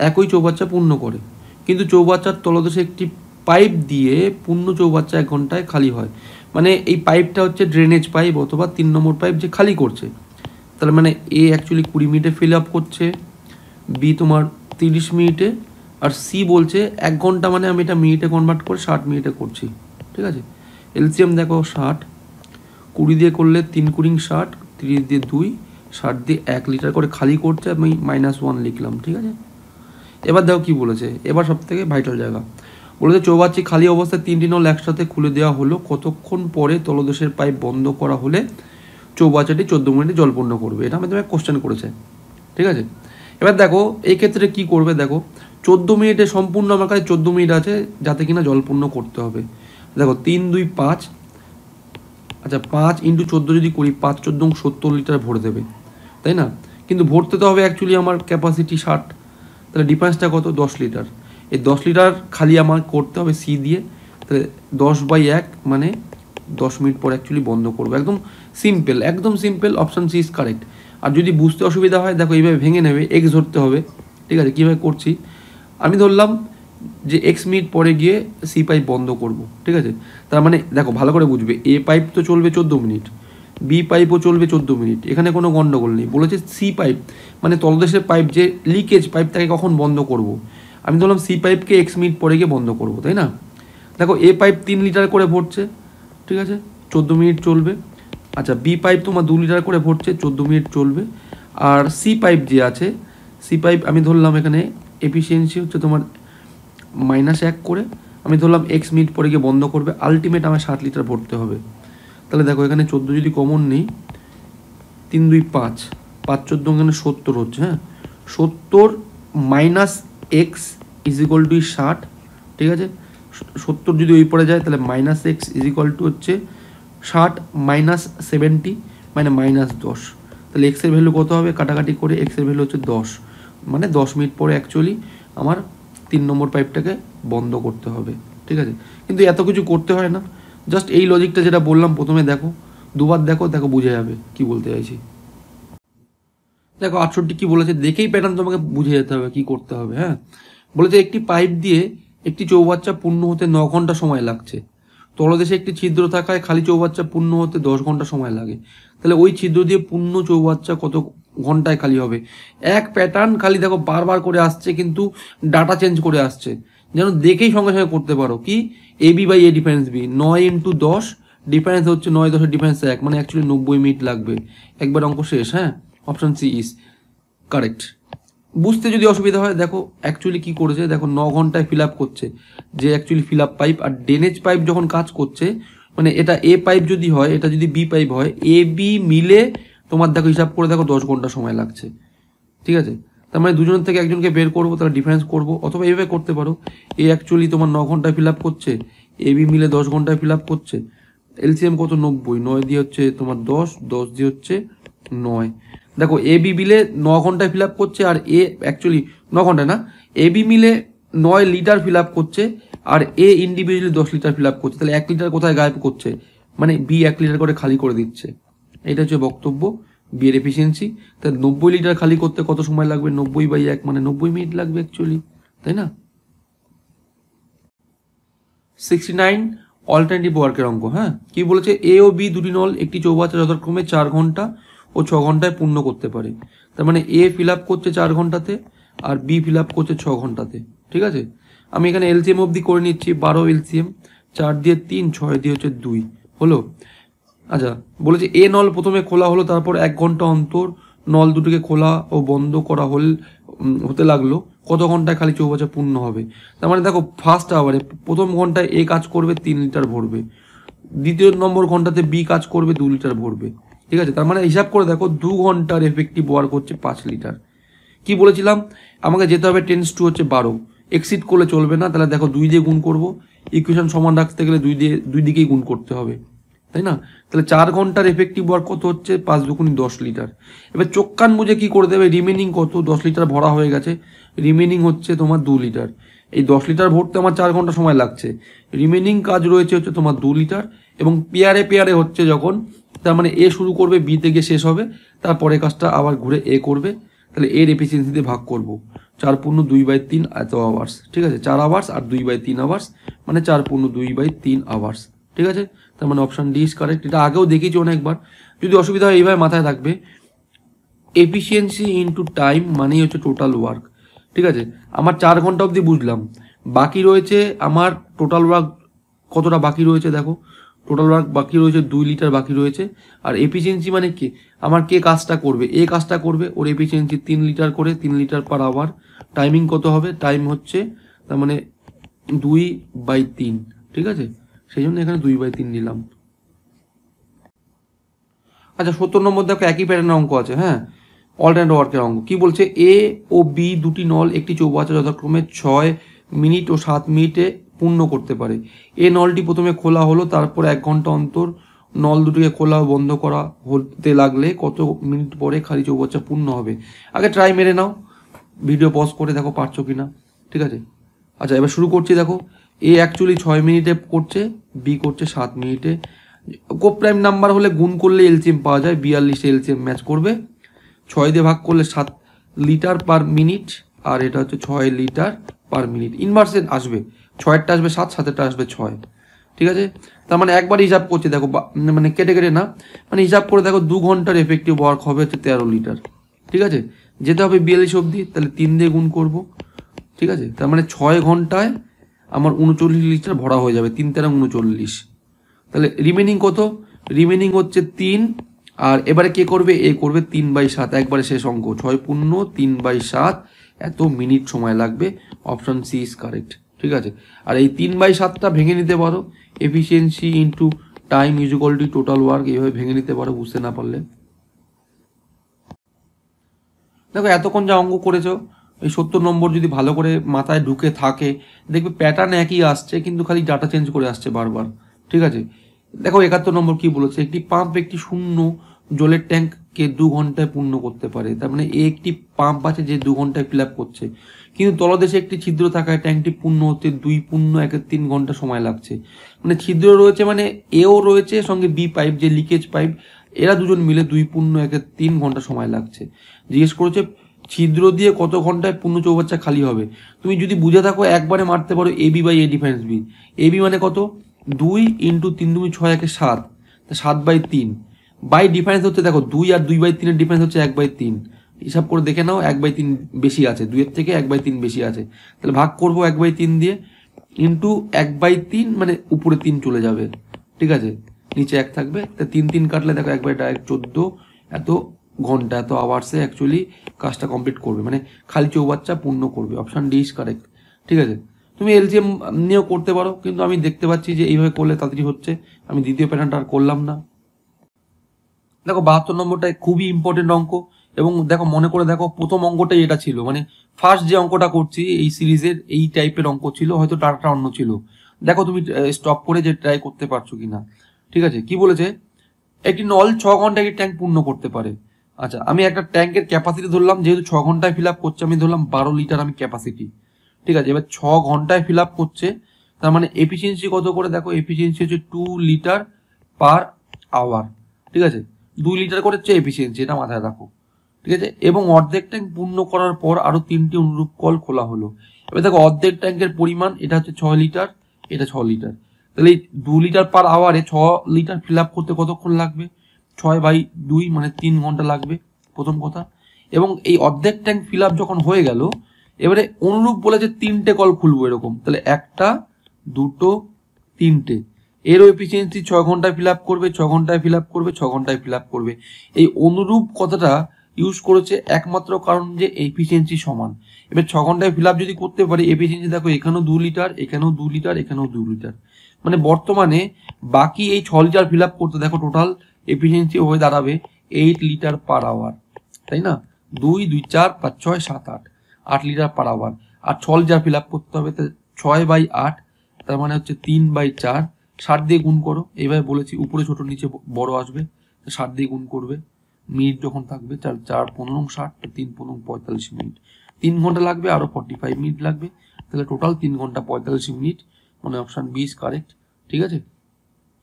একই চৌবাচ্চা পূর্ণ করে, কিন্তু চৌবাচ্চার তলদেশে একটি পাইপ দিয়ে পূর্ণ চৌবাচ্চা 1 ঘন্টায় খালি হয়। মানে এই পাইপটা হচ্ছে ড্রেনেজ পাইপ অথবা 3 নম্বর পাইপ যে খালি করছে। তাহলে মানে এ অ্যাকচুয়ালি 20 মিনিটে ফিল আপ করছে, বি তোমার 30 মিনিটে, আর সি বলছে 1 ঘন্টা, মানে আমি এটা মিনিটে কনভার্ট করে 60 মিনিটে করছি। ঠিক আছে, এলসিএম দেখো 60, 20 দিয়ে করলে 3 × 20 60, 30 দিয়ে 2, 60 দিয়ে 1 লিটার করে খালি করছে, আমি -1 লিখলাম। ঠিক আছে, এবার দেখো কি বলেছে, এবার সব থেকে ভাইটাল জায়গা বলেছে চৌবাচ্চা খালি অবস্থায় 3টি নল একসাথে খুলে দেওয়া হলো, কতক্ষণ পরে তলদেশের পাইপ বন্ধ করা হলে চৌবাচ্চাটি 14 মিনিটে জলপূর্ণ করবে। এটা আমি তোমাকে কোশ্চেন করেছে, ঠিক আছে। এবার দেখো এই ক্ষেত্রে কি করবে, দেখো 14 মিনিটে সম্পূর্ণ আমার কাছে 14 মিনিট আছে যাতে কিনা জলপূর্ণ করতে হবে। দেখো 3 2 5, আচ্ছা 5 × 14 যদি করি 5 14 70 লিটার ভরে দেবে, তাই না? কিন্তু ভরতে তো হবে অ্যাকচুয়ালি আমার ক্যাপাসিটি 60, তাহলে ডিফারেন্সটা কত? 10 লিটার। এই 10 লিটার খালি আমার করতে হবে সি দিয়ে, তাহলে 10/1 মানে 10 মিনিট পর অ্যাকচুয়ালি বন্ধ করবো। একদম সিম্পল, একদম simple, option C is correct. আর যদি বুঝতে অসুবিধা হয় দেখো এইভাবে ভেঙে নেবে, এক্স ধরতে হবে, ঠিক আছে। কীভাবে করছি, আমি ধরলাম যে এক্স মিনিট পরে গিয়ে সি পাইপ বন্ধ করব, ঠিক আছে। তার মানে দেখো ভালো করে বুঝবে, এ পাইপ তো চলবে 14 মিনিট, বি পাইপও চলবে 14 মিনিট, এখানে কোনো গন্ডগোল নেই। বলেছে সি পাইপ মানে তলদেশের পাইপ যে লিকেজ পাইপ তাকে কখন বন্ধ করব, আমি ধরলাম সি পাইপকে এক্স মিনিট পরে গিয়ে বন্ধ করব, তাই না। দেখো এ পাইপ 3 লিটার করে ভরছে, ঠিক আছে, 14 মিনিট চলবে। আচ্ছা বি পাইপ তোমার 2 লিটার করে ভরছে, 14 মিনিট চলবে। আর সি পাইপ যে আছে, সি পাইপ আমি ধরলাম এখানে এফিসিয়েন্সি হচ্ছে তোমার -1 করে, আমি ধরলাম এক্স মিনিট পরে গিয়ে বন্ধ করবে, আলটিমেট আমার 60 লিটার ভরতে হবে। তাহলে দেখো এখানে 14 যদি কমন নেই, 3 2 5, 5 14 এখানে 70 হচ্ছে, হ্যাঁ 70 - x = 60, ঠিক আছে। 70 যদি ওই পরে যায় তাহলে -x = হচ্ছে 60 - 70 মানে -10, তাহলে x এর ভ্যালু কত হবে, কাটাকাটি করে x এর ভ্যালু হচ্ছে 10, মানে 10 মিনিট পরে অ্যাকচুয়ালি আমার 3 নম্বর পাইপটাকে বন্ধ করতে হবে, ঠিক আছে। কিন্তু এত কিছু করতে হয় না, জাস্ট এই লজিকটা যেটা বললাম প্রথমে দেখো, দুবার দেখো, দেখো বুঝে যাবে কি বলতে চাইছি। দেখো 68 কি বলেছে, দেখেই প্যাটার্ন তোমাকে বুঝে যেতে হবে কি করতে হবে। হ্যাঁ বলেছে একটি পাইপ দিয়ে একটি চৌবাচ্চা পূর্ণ হতে 9 ঘন্টা সময় লাগছে, তলদেশে একটি ছিদ্র থাকায় খালি চৌবাচ্চা পূর্ণ হতে 10 ঘন্টা সময় লাগে। তাহলে ওই ছিদ্র দিয়ে পূর্ণ চৌবাচ্চা কত ঘন্টায় খালি হবে। এক প্যাটার্ন খালি দেখো বারবার করে আসছে, কিন্তু ডাটা চেঞ্জ করে আসছে, যেন দেখেই সঙ্গে সঙ্গে করতে পারো। কি AB/A ডিফারেন্স বি, 9 × 10 ডিফারেন্স হচ্ছে 9 10 ডিফারেন্স 1, মানে অ্যাকচুয়ালি 90 মিনিট লাগবে। একবার অঙ্ক শেষ। হ্যাঁ অপশন সি ইজ কারেক্ট। বুঝতে যদি অসুবিধা হয় দেখো অ্যাকচুয়ালি কি করেছে, দেখো 9 ঘন্টায় ফিল আপ করছে যে অ্যাকচুয়ালি ফিল আপ পাইপ, আর ড্রেনেজ পাইপ যখন কাজ করছে মানে এটা এ পাইপ যদি হয়, এটা যদি বি পাইপ হয়, এ বি মিলে তোমার দেখো হিসাব করে দেখো 10 ঘন্টা সময় লাগছে, ঠিক আছে। তার মানে দুজনের থেকে একজনকে বের করবো, তাহলে ডিফারেন্স করবো, অথবা এইভাবে করতে পারো, এ অ্যাকচুয়ালি তোমার 9 ঘন্টায় ফিল আপ করছে, এ বি মিলে 10 ঘন্টায় ফিল আপ করছে। এলসিএম কত, 90, 9 দিয়ে হচ্ছে তোমার 10, 10 দিয়ে হচ্ছে 9। দেখো এ বি মিলে 9 ঘন্টায় ফিল আপ করছে, আর এ অ্যাকচুয়ালি 9 ঘন্টায় না, এ বি মিলে 9 লিটার ফিল আপ করছে, আর এ ইন্ডিভিজুয়ালি 10 লিটার ফিল আপ করছে। তাহলে 1 লিটার কোথায় গায়েব করছে, মানে বি 1 লিটার করে খালি করে দিচ্ছে। এটা হচ্ছে বক্তব্য বি এর এফিসিয়েন্সি। তাহলে 90 লিটার খালি করতে কত সময় লাগবে, 90/1 মানে 90 মিনিট লাগবে অ্যাকচুয়ালি, তাই না। 69 অল্টারনেটিভ ওয়ার্কের অঙ্ক। হ্যাঁ কি বলেছে, এ ও বি দুটি নল একটি চৌবাচ্চা যথাক্রমে 4 ঘন্টা ও 6 ঘন্টায় পূর্ণ করতে পারে। তার মানে এ ফিল আপ করছে 4 ঘন্টাতে, আর বি ফিল আপ করছে 6 ঘন্টাতে, ঠিক আছে। আমি এখানে এলসিএম অবধি করে নিচ্ছি, 12 এলসিএম, 4 দিয়ে 3, 6 দিয়ে হচ্ছে 2 হলো। আচ্ছা বলেছে এ নল প্রথমে খোলা হলো, তারপর 1 ঘন্টা অন্তর নল দুটোকে খোলা ও বন্ধ করা হতে লাগলো, কত ঘন্টায় খালি চৌবাচ্চা পূর্ণ হবে। তার মানে দেখো ফার্স্ট আওয়ারে প্রথম ঘন্টায় এ কাজ করবে 3 লিটার ভরবে, দ্বিতীয় নম্বর ঘন্টাতে বি কাজ করবে 2 লিটার ভরবে, ঠিক আছে। তার মানে হিসাব করে দেখো 2 ঘন্টার এফেক্টিভ ওয়ার্ক হচ্ছে 5 লিটার। কি বলেছিলাম, আমাকে যেতে হবে 10 হচ্ছে 12, এক্সিট করলে চলবে না। তাহলে দেখো 2 দিয়ে গুণ করবো, ইকুয়েশন সমান রাখতে গেলে 2 দিকেই গুণ করতে হবে, তাই না। তাহলে 4 ঘন্টার এফেক্টিভ ওয়ার্ক কত হচ্ছে, 5 দুগুণে 10 লিটার। এবার চোখ কান বুঝে কি করে দেবে, রিমেনিং কত, 10 লিটার ভরা হয়ে গেছে, রিমেনিং হচ্ছে তোমার 2 লিটার। এই 10 লিটার ভরতে আমার 4 ঘন্টা সময় লাগছে, রিমেনিং কাজ রয়েছে হচ্ছে তোমার 2 লিটার। এবং পেয়ারে পেয়ারে হচ্ছে যখন, তার মানে এ শুরু করবে, বি থেকে শেষ হবে, তারপরে কাজটা আবার ঘুরে এ করবে। তাহলে এর এফিসিয়েন্সিতে ভাগ করবো, 4 পূর্ণ 2/3 এত আওয়ার্স, ঠিক আছে, 4 আওয়ার্স আর 2/3 আওয়ার্স, মানে 4 পূর্ণ 2/3 আওয়ার্স, ঠিক আছে। তার মানে অপশন ডি ইজ কারেক্ট। এটা আগেও দেখিয়েছি অনেকবার, যদি অসুবিধা হয় এইভাবে মাথায় থাকবে, এফিসিয়েন্সি ইন্টু টাইম মানেই হচ্ছে টোটাল ওয়ার্ক, ঠিক আছে। আমার 4 ঘন্টা অবধি বুঝলাম, বাকি রয়েছে আমার টোটাল ওয়ার্ক কতটা বাকি রয়েছে, দেখো টোটাল ওয়ার্ক বাকি রয়েছে 2 লিটার বাকি রয়েছে। আর এফিসিয়েন্সি মানে কি, আমার কে কাজটা করবে, এ কাজটা করবে, ওর এফিসিয়েন্সি 3 লিটার করে, 3 লিটার পার আওয়ার, টাইমিং কত হবে, টাইম হচ্ছে তার মানে 2/3, ঠিক আছে, সেই জন্য এখানে 2/3 নিলাম। আচ্ছা 70 নম্বর দেখো একই প্যাটার্নের অঙ্ক আছে, হ্যাঁ, অল্টারনেট ওয়ার্কের অঙ্ক। কি বলছে, এ ও বি দুটি নল একটি চৌবাচ্চা যথাক্রমে 6 মিনিট ও 7 মিনিটে পূর্ণ করতে পারে। এ নলটি প্রথমে খোলা হলো, তারপর 1 ঘন্টা অন্তর নল দুটিকে খোলা ও বন্ধ করা হতে লাগলে কত মিনিট পরে খালি চৌবাচ্চা পূর্ণ হবে। আগে ট্রাই মেরে নাও, ভিডিও পজ করে দেখো পারছো কিনা, ঠিক আছে। আচ্ছা এবার শুরু করছি, দেখো এ অ্যাকচুয়ালি 6 মিনিটে করছে, বি করছে 7 মিনিটে। কো প্রাইম নাম্বার হলে গুণ করলে এলসিএম পাওয়া যায়, 42 এলসিএম ম্যাচ করবে। 6 দিয়ে ভাগ করলে 7 লিটার পার মিনিট, আর এটা হচ্ছে 6 লিটার পার মিনিট। ইনভার্সে আসবে, 6এরটা আসবে 7, 7এরটা আসবে 6, ঠিক আছে। তার মানে একবার হিসাব করছি দেখো, মানে কেটে কেটে না, মানে হিসাব করে দেখো 2 ঘন্টার এফেক্টিভ ওয়ার্ক হবে হচ্ছে 13 লিটার, ঠিক আছে। যেতে হবে 42 অবধি, তাহলে 3 দিয়ে গুণ করব, ঠিক আছে। তার মানে 6 ঘন্টায় আমার 39 লিটার ভরা হয়ে যাবে, 3 তেরো 39। তাহলে রিমেনিং কত, রিমেনিং হচ্ছে 3। আর এবারে কে করবে, এ করবে 3/7, একবারে শেষ অঙ্ক, 6 পূর্ণ 3/7, এত মিনিট সময় লাগবে। অপশন সি ইজ কারেক্ট, ঠিক আছে। আর এই 3/7টা ভেঙে নিতে পারো, efficiency into time is equal to total work, এইভাবে ভেঙে নিতে পারো বুঝতে না পারলে। দেখো এতক্ষণ যা অঙ্ক করেছো, এই 70 নম্বর যদি ভালো করে মাথায় ঢুকে থাকে, দেখবে প্যাটার্ন একই আসছে, কিন্তু খালি ডাটা চেঞ্জ করে আসছে বারবার, ঠিক আছে। দেখো 71 নম্বর কি বলেছে, একটি পাম্প একটি শূন্য জলের ট্যাঙ্ককে 2 ঘন্টায় পূর্ণ করতে পারে। তার মানে একটি পাম্প আছে যে 2 ঘন্টায় ফিল আপ করছে, কিন্তু তলদেশে একটি ছিদ্র থাকায় ট্যাঙ্কটি পূর্ণ হতে 2 পূর্ণ 3 ঘন্টা সময় লাগছে। মানে ছিদ্র রয়েছে, মানে এও রয়েছে সঙ্গে বি পাইপ যে লিকেজ পাইপ, এরা দুজন মিলে 2 পূর্ণ 3 ঘন্টা সময় লাগছে। জিজ্ঞেস করেছে ছিদ্র দিয়ে কত ঘন্টায় পূর্ণ চৌবাচ্চা খালি হবে। তুমি যদি বুঝে থাকো একবারে মারতে পারো AB by A difference B. AB মানে কত, 2 ইন্টু 3 2 6 1 7, 7/3 বাই ডিফারেন্স হচ্ছে দেখো 2 আর 2/3 এর ডিফারেন্স হচ্ছে 1/3। হিসাব করে দেখে নাও 1/3 বেশি আছে, 2 এর থেকে 1/3 বেশি আছে, তাহলে ভাগ করবো 1/3 দিয়ে, ইন্টু 1/3 মানে উপরে 3 চলে যাবে, ঠিক আছে, নিচে 1 থাকবে। তা 3 3 কাটলে দেখো একবারে ডাইরেক্ট 14 এত ঘন্টা, এত আওয়ার্সে অ্যাকচুয়ালি কাজটা কমপ্লিট করবে, মানে খালি চৌবাচ্চা পূর্ণ করবে। অপশন ডি ইজ কারেক্ট, ঠিক আছে। তুমি এলসিএম নিয়েও করতে পারো, কিন্তু আমি দেখতে পাচ্ছি যে এইভাবে করলে তাড়াতাড়ি হচ্ছে, আমি দ্বিতীয় প্যাটার্নটা আর করলাম না। দেখো 72 নম্বরটা খুবই ইম্পর্টেন্ট অঙ্ক, এবং দেখো মনে করে দেখো প্রথম অঙ্কটাই এটা ছিল, মানে ফার্স্ট যে অঙ্কটা করছি এই সিরিজের এই টাইপের অঙ্ক ছিল, হয়তো ডাটাটা অন্য ছিল। দেখো তুমি স্টপ করে যে ট্রাই করতে পারছো কিনা, ঠিক আছে। কি বলেছে, একটি নল 6 ঘন্টায় একটি ট্যাঙ্ক পূর্ণ করতে পারে। আচ্ছা আমি একটা ট্যাঙ্কের ক্যাপাসিটি ধরলাম, যেহেতু 6 ঘন্টায় ফিল আপ করছে, আমি ধরলাম 12 লিটার আমি ক্যাপাসিটি, ঠিক আছে। এবার 6 ঘন্টায় ফিল আপ করছে, তার মানে এফিসিয়েন্সি কত করে দেখো, এফিসিয়েন্সি হচ্ছে 2 লিটার পার আওয়ার, ঠিক আছে। 2 লিটার করে হচ্ছে এফিসিয়েন্সি, এটা মাথায় রাখো, ঠিক আছে। এবং অর্ধেক ট্যাঙ্ক পূর্ণ করার পর আরো 3টি অনুরূপ কল খোলা হলো। এবার দেখো অর্ধেক ট্যাঙ্কের পরিমাণ এটা হচ্ছে 6 লিটার, এটা 6 লিটার, তাহলে 2 লিটার পার আওয়ারে 6 লিটার ফিল আপ করতে কতক্ষণ লাগবে, 6/2 মানে 3 ঘন্টা লাগবে, প্রথম কথা। এবং এই অর্ধেক ট্যাঙ্ক ফিল আপ যখন হয়ে গেল, এবারে অনুরূপ বলেছে 3টে কল খুলবো এরকম, তাহলে 1টা 2টো 3টে, এরও এফিসিয়েন্সি 6 ঘন্টায় ফিল আপ করবে, 6 ঘন্টায় ফিল আপ করবে, 6 ঘন্টায় ফিল আপ করবে। এই অনুরূপ কথাটা ইউজ করেছে একমাত্র কারণ যে এফিসিয়েন্সি সমান। এবার 6 ঘন্টায় ফিল আপ যদি করতে পারি, এফিসিয়েন্সি দেখো এখানেও 2 লিটার, এখানেও 2 লিটার, এখানেও 2 লিটার, মানে বর্তমানে বাকি এই 6 লিটার ফিল আপ করতে দেখো টোটাল এফিসিয়েন্সি হয়ে দাঁড়াবে 8 লিটার পার আওয়ার, তাই না। 2 2 4 5 6 7 8, 8 লিটার পার আওয়ার। আর 6 লিটার ফিল আপ করতে হবে, 6/8, তার মানে হচ্ছে 3/4, 60 দিয়ে গুণ করো। এইভাবে বলেছি উপরে ছোট নিচে বড় আসবে, 60 দিয়ে গুণ করবে। মিনিট যখন থাকবে 4 15 60, 3 15 45 মিনিট, 3 ঘন্টা লাগবে, আরো 45 মিনিট লাগবে, তাহলে টোটাল 3 ঘন্টা 45 মিনিট, মানে অপশন বি ইজ কারেক্ট, ঠিক আছে।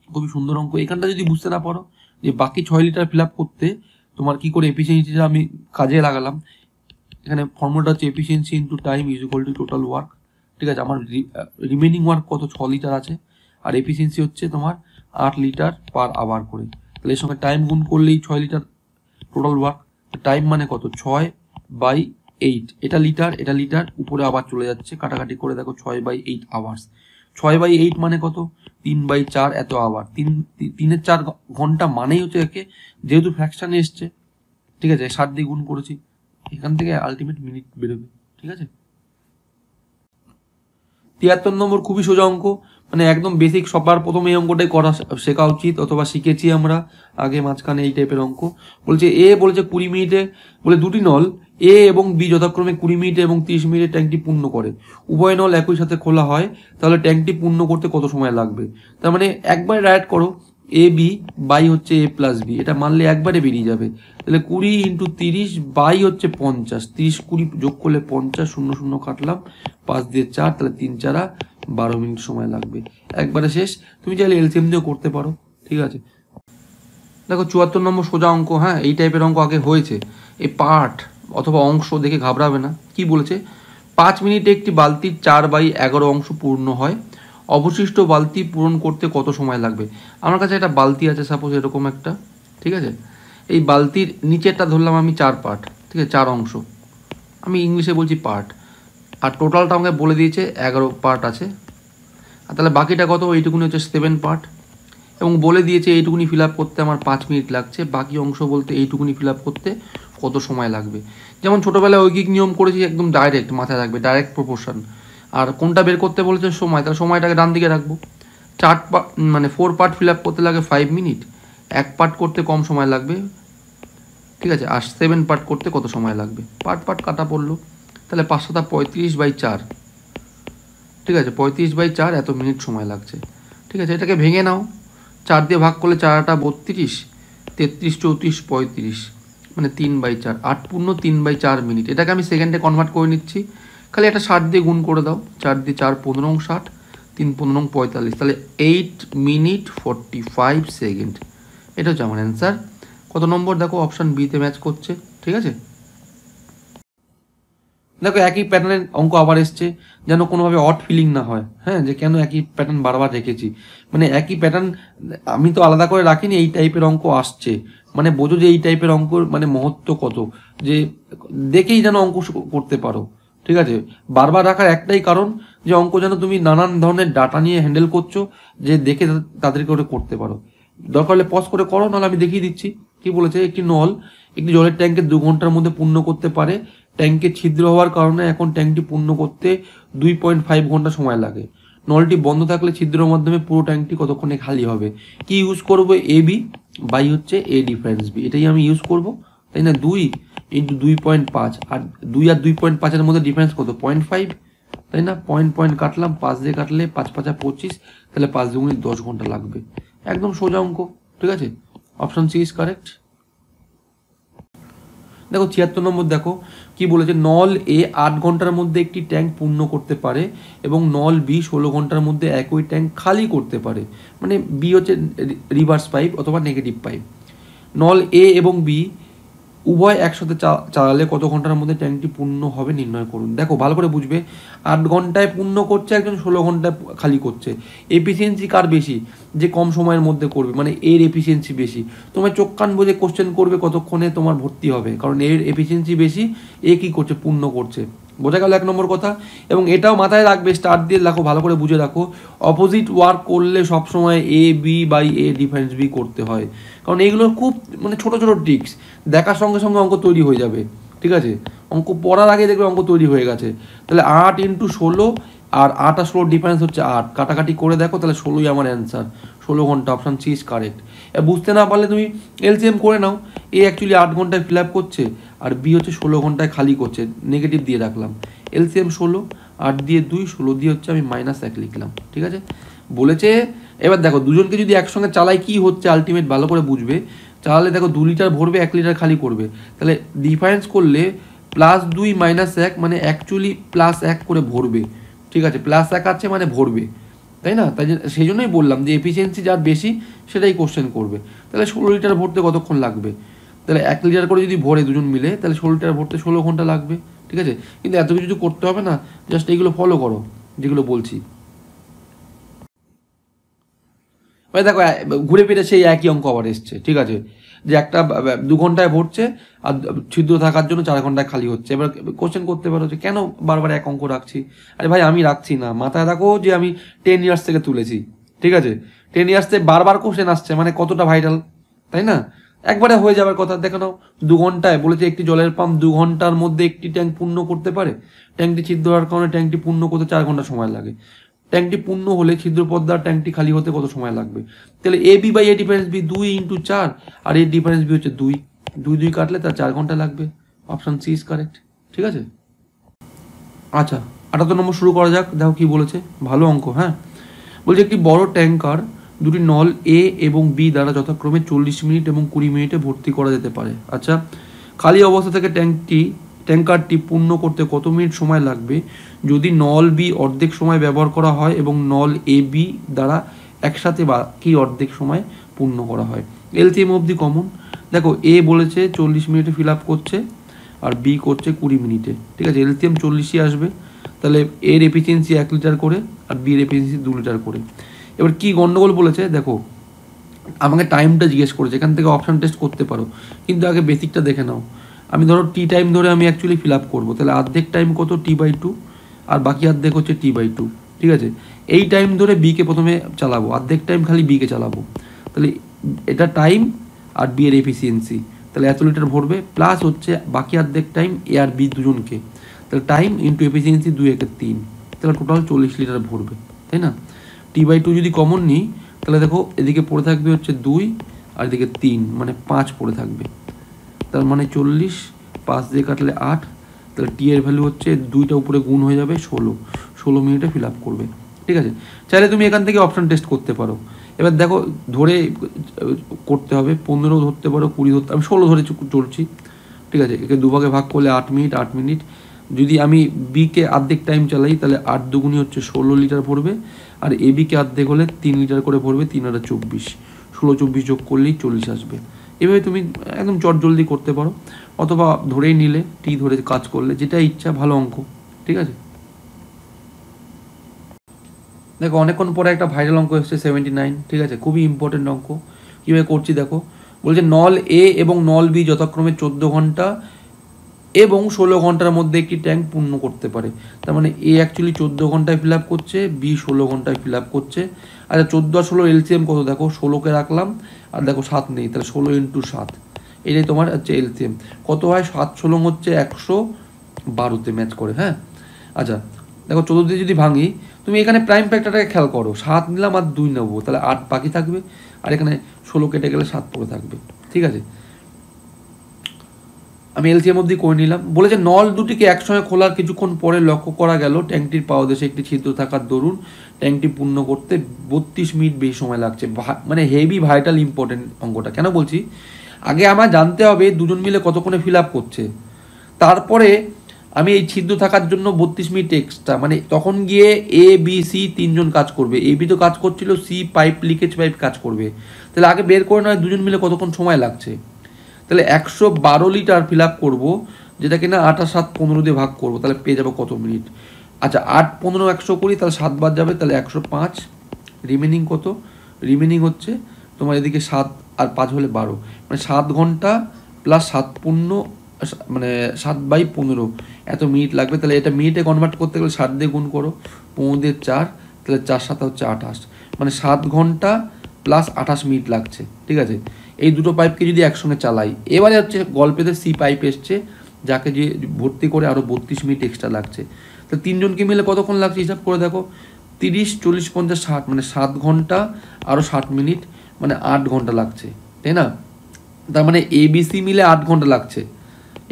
খুবই সুন্দর অঙ্ক। এখানটা যদি বুঝতে না পারো যে বাকি 6 লিটার ফিল আপ করতে তোমার কি করে এফিসিয়েন্সিটা আমি কাজে লাগালাম, এখানে ফর্মুলাটা হচ্ছে efficiency into time is equal to total work, ঠিক আছে। আমার রিমেনিং ওয়ার্ক কত, 6 লিটার আছে, আর এফিসিয়েন্সি হচ্ছে তোমার 8 লিটার পার আওয়ার করে, তাহলে এর সঙ্গে টাইম গুণ করলেই 6 লিটার টোটাল ওয়ার্ক। টাইম মানে কত, 6/8, এটা লিটার, এটা লিটার, উপরে আবার চলে যাচ্ছে, কাটাকাটি করে দেখো 6/8 আওয়ার্স। 6/8 মানে কত, 3/4 এত আওয়ার, 3 4 ঘন্টা মানেই হচ্ছে একে, যেহেতু ফ্র্যাকশনে এসছে, ঠিক আছে, 60 দিয়ে গুণ করেছি, এখান থেকে আলটিমেট মিনিট বেরোবে, ঠিক আছে। 73 নম্বর খুবই সোজা অঙ্ক, মানে একদম বেসিক, সবার প্রথমে এই অঙ্কটাই করা শেখা উচিত, অথবা শিখেছি আমরা আগে মাঝখানে এই টাইপের অঙ্ক। বলছে এ বলেছে 20 মিনিটে, বলে দুটি নল এ এবং বি যথাক্রমে 20 মিনিটে এবং 30 মিনিটে ট্যাঙ্কটি পূর্ণ করে, উভয় নল একই সাথে খোলা হয়, তাহলে ট্যাঙ্কটি পূর্ণ করতে কত সময় লাগবে? তার মানে একবার রাইট করো, এ বি বাই হচ্ছে এ প্লাস বি, এটা মানলে একবারে বেরিয়ে যাবে। তাহলে 20 × 30 বাই হচ্ছে 50, 30 20 যোগ করলে 50, 0 0 কাটলাম, 5 দিয়ে 4, তাহলে 3 4 12 মিনিট সময় লাগবে, একবারে শেষ। তুমি চাইলে এলসিএম দিয়েও করতে পারো, ঠিক আছে। দেখো 74 নম্বর সোজা অঙ্ক, হ্যাঁ এই টাইপের অঙ্ক আগে হয়েছে। এই পার্ট অথবা অংশ দেখে ঘাবড়াবে না। কি বলেছে? 5 মিনিটে একটি বালতির 4/11 অংশ পূর্ণ হয়, অবশিষ্ট বালতি পূরণ করতে কত সময় লাগবে? আমার কাছে একটা বালতি আছে, সাপোজ এরকম একটা, ঠিক আছে। এই বালতির নিচেরটা ধরলাম আমি 4 পার্ট, ঠিক আছে, 4 অংশ, আমি ইংলিশে বলছি পার্ট, আর টোটালটা আমাকে বলে দিয়েছে 11 পার্ট আছে। আর তাহলে বাকিটা কত? এইটুকুনি হচ্ছে 7 পার্ট, এবং বলে দিয়েছে এইটুকুনি ফিল আপ করতে আমার 5 মিনিট লাগছে। বাকি অংশ বলতে এইটুকুনি ফিল আপ করতে কত সময় লাগবে? যেমন ছোটোবেলায় ঐকিক নিয়ম করেছি, একদম ডাইরেক্ট মাথায় রাখবে, ডাইরেক্ট প্রপোর্শন। আর কোনটা বের করতে বলেছে? সময়, তাহলে সময়টাকে ডান দিকে রাখবো। 4 পার্ট ফিল আপ করতে লাগে 5 মিনিট, 1 পার্ট করতে কম সময় লাগবে, ঠিক আছে। আর 7 পার্ট করতে কত সময় লাগবে? পার্ট কাটা পড়লো, তাহলে 5 7 35/4, ঠিক আছে, 35/4 এত মিনিট সময় লাগছে, ঠিক আছে। এটাকে ভেঙে নাও, 4 দিয়ে ভাগ করলে 4 8 32, 33 34 35, মানে 3/4, 8 পূর্ণ 3/4 মিনিট। এটাকে আমি সেকেন্ডে কনভার্ট করে নিচ্ছি, খালি একটা 60 দিয়ে গুণ করে দাও, 4 দিয়ে 4 15 60, 3 15 45, তাহলে 8 মিনিট 45 সেকেন্ড। এটা হচ্ছে আমার অ্যান্সার। কত নম্বর? দেখো অপশান বিতে ম্যাচ করছে, ঠিক আছে। দেখো একই প্যাটার্নের অঙ্ক আবার এসছে, যেন কোনোভাবে অড ফিলিং না হয়, হ্যাঁ, যে কেন একই প্যাটার্ন বারবার রেখেছি, মানে একই প্যাটার্ন আমি তো আলাদা করে রাখিনি, এই টাইপের অঙ্ক আসছে, মানে বোঝো যে এই টাইপের অঙ্কর মানে মহত্ব কত, যে দেখেই যেন অঙ্ক করতে পারো, ঠিক আছে। বারবার রাখার একটাই কারণ, যে অঙ্ক যেন তুমি নানান ধরনের ডাটা নিয়ে হ্যান্ডেল করছো, যে দেখে তাদেরকে ওটা করতে পারো। দরকার হলে পজ করে করো, নাহলে আমি দেখিয়ে দিচ্ছি। কি বলেছে? একটি নল একটি জলের ট্যাঙ্কে 2 ঘন্টার মধ্যে পূর্ণ করতে পারে, ট্যাঙ্কে ছিদ্র হওয়ার কারণে এখন ট্যাঙ্কটি পূর্ণ করতে 2.5 ঘন্টা সময় লাগে। নলটি বন্ধ থাকলে ছিদ্রের মাধ্যমে পুরো ট্যাঙ্কটি কতক্ষণে খালি হবে? কি ইউজ করব? এ বি বাই হচ্ছে এ ডিফারেন্স বি, এটাই আমি ইউজ করব, তাই না। 2 × 2.5, আর 2 আর 2.5-এর মধ্যে ডিফারেন্স কত? 0.5, তাই না। পয়েন্ট কাটলাম, 5 দিয়ে কাটলে 5 5 25, তাহলে 5 2 10 ঘন্টা লাগবে। একদম সোজা অঙ্ক, ঠিক আছে। Option C is correct. দেখো 76 নম্বর, দেখো কি বলেছে? নল এ 8 ঘন্টার মধ্যে একটি ট্যাঙ্ক পূর্ণ করতে পারে এবং নল বি 16 ঘন্টার মধ্যে একই ট্যাঙ্ক খালি করতে পারে, মানে বি হচ্ছে রিভার্স পাইপ অথবা নেগেটিভ পাইপ। নল এ এবং বি উভয় একসাথে চালালে কত ঘন্টার মধ্যে ট্যাঙ্কটি পূর্ণ হবে নির্ণয় করুন। দেখো ভালো করে বুঝবে, 8 ঘন্টায় পূর্ণ করছে একজন, 16 ঘন্টায় খালি করছে। এফিসিয়েন্সি কার বেশি? যে কম সময়ের মধ্যে করবে, মানে এর এফিসিয়েন্সি বেশি। তোমার চোখ কান বুঝে কোশ্চেন করবে কতক্ষণে তোমার ভর্তি হবে, কারণ এর এফিসিয়েন্সি বেশি, এ কী করছে? পূর্ণ করছে। বোঝা গেল 1 নম্বর কথা। এবং এটাও মাথায় রাখবে, স্টার দিয়ে রাখো, ভালো করে বুঝে রাখো, অপোজিট ওয়ার্ক করলে সবসময় A B by A difference B করতে হয়, কারণ এইগুলো খুব মানে ছোটো ছোটো ট্রিক্স, দেখার সঙ্গে সঙ্গে অঙ্ক তৈরি হয়ে যাবে, ঠিক আছে। অঙ্ক পড়ার আগে দেখবে অঙ্ক তৈরি হয়ে গেছে। তাহলে 8 × 16, আর 8 আর 16 ডিফারেন্স হচ্ছে 8, কাটাকাটি করে দেখো, তাহলে 16ই আমার অ্যান্সার, 16 ঘন্টা। Option C is correct. বুঝতে না পারলে তুমি এলসিএম করে নাও, এ অ্যাকচুয়ালি 8 ঘন্টায় ফিল আপ করছে, আর বি হচ্ছে 16 ঘন্টায় খালি করছে, নেগেটিভ দিয়ে রাখলাম। এলসিএম 16, 8 দিয়ে 2, 16 দিয়ে হচ্ছে আমি -1 লিখলাম, ঠিক আছে। বলেছে এবার দেখো দুজনকে যদি একসঙ্গে চালাই কি হচ্ছে আলটিমেট, ভালো করে বুঝবে। চালালে দেখো 2 লিটার ভরবে, 1 লিটার খালি করবে, তাহলে ডিফারেন্স করলে +2 -1, মানে অ্যাকচুয়ালি +1 করে ভরবে, ঠিক আছে। +1 আছে মানে ভরবে, তাই না। তাই সেই জন্যই বললাম যে এফিসিয়েন্সি যার বেশি সেটাই কোশ্চেন করবে। তাহলে 16 লিটার ভরতে কতক্ষণ লাগবে? তাহলে 1 লিটার করে যদি ভরে দুজন মিলে, তাহলে 16 লিটার ভরতে 16 ঘন্টা লাগবে, ঠিক আছে। কিন্তু এত কিছু করতে হবে না, জাস্ট এইগুলো ফলো করো যেগুলো বলছি। মানে দেখো ঘুরে ফিরে সেই একই অঙ্ক আবার এসছে, ঠিক আছে, যে একটা 2 ঘন্টায় ভরছে আর ছিদ্র থাকার জন্য 4 ঘন্টায় খালি হচ্ছে। এবার কোশ্চেন করতে পারো যে কেন বারবার এক অঙ্ক রাখছি? আরে ভাই আমি রাখছি না, মাথায় রাখো যে আমি 10 ইয়ার্স থেকে তুলেছি, ঠিক আছে। 10 ইয়ার্স থেকে বারবার কোশ্চেন আসছে, মানে কতটা ভাইরাল, তাই না। একবারে হয়ে যাবার কথা। দেখে নাও 2 ঘন্টায় বলেছে একটি জলের পাম্প 2 ঘন্টার মধ্যে একটি ট্যাঙ্ক পূর্ণ করতে পারে। ট্যাঙ্কটি ছিদ্র হওয়ার কারণে ট্যাঙ্কটি পূর্ণ করতে 4 ঘন্টা সময় লাগে। ট্যাঙ্কটি পূর্ণ হলে ছিদ্র পদ্মার ট্যাঙ্কটি খালি হতে কত সময় লাগবে? তাহলে A B by A difference B 2 × 4 আর এর ডিফারেন্স বি হচ্ছে 2 2 2 কাটলে তার 4 ঘন্টা লাগবে। Option C is correct. ঠিক আছে, আচ্ছা 78 নম্বর শুরু করা যাক। দেখো কি বলেছে, ভালো অঙ্ক। হ্যাঁ, বলছে একটি বড় ট্যাঙ্কার দুটি নল এ এবং বি দ্বারা যথাক্রমে 40 মিনিট এবং 20 মিনিটে ভর্তি করা যেতে পারে। আচ্ছা, খালি অবস্থা থেকে ট্যাঙ্কারটি পূর্ণ করতে কত মিনিট সময় লাগবে যদি নল বি অর্ধেক সময় ব্যবহার করা হয় এবং নল এ বি দ্বারা একসাথে বাকি অর্ধেক সময় পূর্ণ করা হয়? এলসিএম অবধি কমন। দেখো এ বলেছে 40 মিনিটে ফিল আপ করছে আর বি করছে 20 মিনিটে। ঠিক আছে, এলসিএম 40ই আসবে। তাহলে এর এফিসিয়েন্সি 1 লিটার করে আর বির এফিসিয়েন্সি 2 লিটার করে। এবার কি গন্ডগোল বলেছে দেখো, আমাকে টাইমটা জিজ্ঞেস করেছে, এখান থেকে অপশান টেস্ট করতে পারো, কিন্তু আগে বেসিকটা দেখে নাও। আমি ধরো টি টাইম ধরে আমি অ্যাকচুয়ালি ফিল আপ করবো, তাহলে অর্ধেক টাইম কত? T/2 আর বাকি অর্ধেক হচ্ছে T/2। ঠিক আছে, এই টাইম ধরে বিকে প্রথমে চালাবো, অর্ধেক টাইম খালি বিকে চালাবো। তাহলে এটা টাইম আর বি এর এফিসিয়েন্সি, তাহলে এত লিটার ভরবে, প্লাস হচ্ছে বাকি অর্ধেক টাইম এ আর বি দুজনকে, তাহলে টাইম ইন্টু এফিসিয়েন্সি 2 × 3, তাহলে টোটাল 40 লিটার ভরবে, তাই না? T/2 যদি কমন নিই তাহলে দেখো এদিকে পড়ে থাকবে হচ্ছে 2 আর এদিকে 3, মানে 5 পড়ে থাকবে। তার মানে 40, 5 দিয়ে কাটলে 8, তাহলে টি এর ভ্যালু হচ্ছে 2টা উপরে গুণ হয়ে যাবে 16 মিনিটে ফিল আপ করবে। ঠিক আছে, চাইলে তুমি এখান থেকে অপশান টেস্ট করতে পারো। এবার দেখো ধরে করতে হবে, 15 ধরতে পারো, 20 ধরতে, আমি 16 ধরে চলছি। ঠিক আছে, একে দুভাগে ভাগ করলে 8 মিনিট 8 মিনিট। যদি আমি বিকে অর্ধেক টাইম চালাই তাহলে 8 দুগুণি হচ্ছে 16 লিটার ভরবে, আর এ বিকে অর্ধেক হলে 3 লিটার করে ভরবে, 3 আর 24, 16 24 যোগ করলেই 40 আসবে। এভাবে তুমি একদম চটজলদি করতে পারো, অথবা ধরেই নিলে টি ধরে কাজ করলে, যেটা ইচ্ছা। ভালো অঙ্ক। ঠিক আছে, দেখো অনেকক্ষণ পরে একটা ভাইরাল অঙ্ক এসছে 79। ঠিক আছে, খুবই ইম্পর্টেন্ট অঙ্ক। কীভাবে করছি দেখো, বলছে নল এ এবং নল বি যথাক্রমে 14 ঘন্টা এবং 16 ঘন্টার মধ্যে একটি ট্যাঙ্ক পূর্ণ করতে পারে। তার মানে এ অ্যাকচুয়ালি 14 ঘন্টায় ফিল আপ করছে, বি 16 ঘন্টায় ফিল আপ করছে। আচ্ছা 14 আর 16 এলসিএম কত? দেখো 16কে রাখলাম, আর দেখো 7 নেই, তাহলে 16 × 7, এটাই তোমার হচ্ছে এলসিএম। কত হয়? 7 16 হচ্ছে 112তে ম্যাচ করে। হ্যাঁ, আচ্ছা দেখো 14 দিয়ে যদি ভাঙি, তুমি এখানে প্রাইম ফ্যাক্টরটাকে খেয়াল করো, 7 নিলাম আর 2 নেবো, তাহলে 8 বাকি থাকবে, আর এখানে 16 কেটে গেলে 7 পড়ে থাকবে। ঠিক আছে, আমি এলসিএম অবধি করে নিলাম। বলেছে নল দুটিকে একসঙ্গে খোলার কিছুক্ষণ পরে লক্ষ্য করা গেল ট্যাঙ্কটির পাদদেশে একটি ছিদ্র থাকার দরুন ট্যাঙ্কটি পূর্ণ করতে 32 মিনিট বেশি সময় লাগছে। মানে হেভি ভাইটাল ইম্পর্টেন্ট অঙ্কটা। কেন বলছি, আগে আমার জানতে হবে দুজন মিলে কতক্ষণে ফিল আপ করছে, তারপরে আমি এই ছিদ্র থাকার জন্য 32 মিনিট এক্সট্রা, মানে তখন গিয়ে এ বি সি 3জন কাজ করবে, এ বি তো কাজ করছিল, সি পাইপ লিকেজ পাইপ কাজ করবে। তাহলে আগে বের করে নয় দুজন মিলে কতক্ষণ সময় লাগছে। তাহলে 112 লিটার ফিল আপ করবো, যেটা কিনা 8 আর 7 15 দিয়ে ভাগ করবো, তাহলে পেয়ে যাবো কত মিনিট। আচ্ছা 8 15 100 করি, তাহলে 7 বাদ যাবে, তাহলে 105। রিমেনিং কত? রিমেনিং হচ্ছে তোমার এদিকে 7 আর 5 হলে 12, মানে 7 ঘন্টা প্লাস 7 15, মানে 7/15 এত মিনিট লাগবে। তাহলে এটা মিনিটে কনভার্ট করতে গেলে 7 দিয়ে গুণ করো, 15 দিয়ে 4, তাহলে 4 7 হচ্ছে 28, মানে 7 ঘন্টা প্লাস 28 মিনিট লাগছে। ঠিক আছে, এই দুটো পাইপকে যদি একসঙ্গে চালাই, এবারে হচ্ছে গল্পেতে সি পাইপ এসছে, যাকে যে ভর্তি করে আরও 32 মিনিট এক্সট্রা লাগছে। তো 3জনকে মিলে কতক্ষণ লাগছে হিসাব করে দেখো, 30 40 50 60, মানে 7 ঘন্টা আরও 60 মিনিট, মানে 8 ঘন্টা লাগছে, তাই না? তার মানে এবিসি মিলে 8 ঘন্টা লাগছে,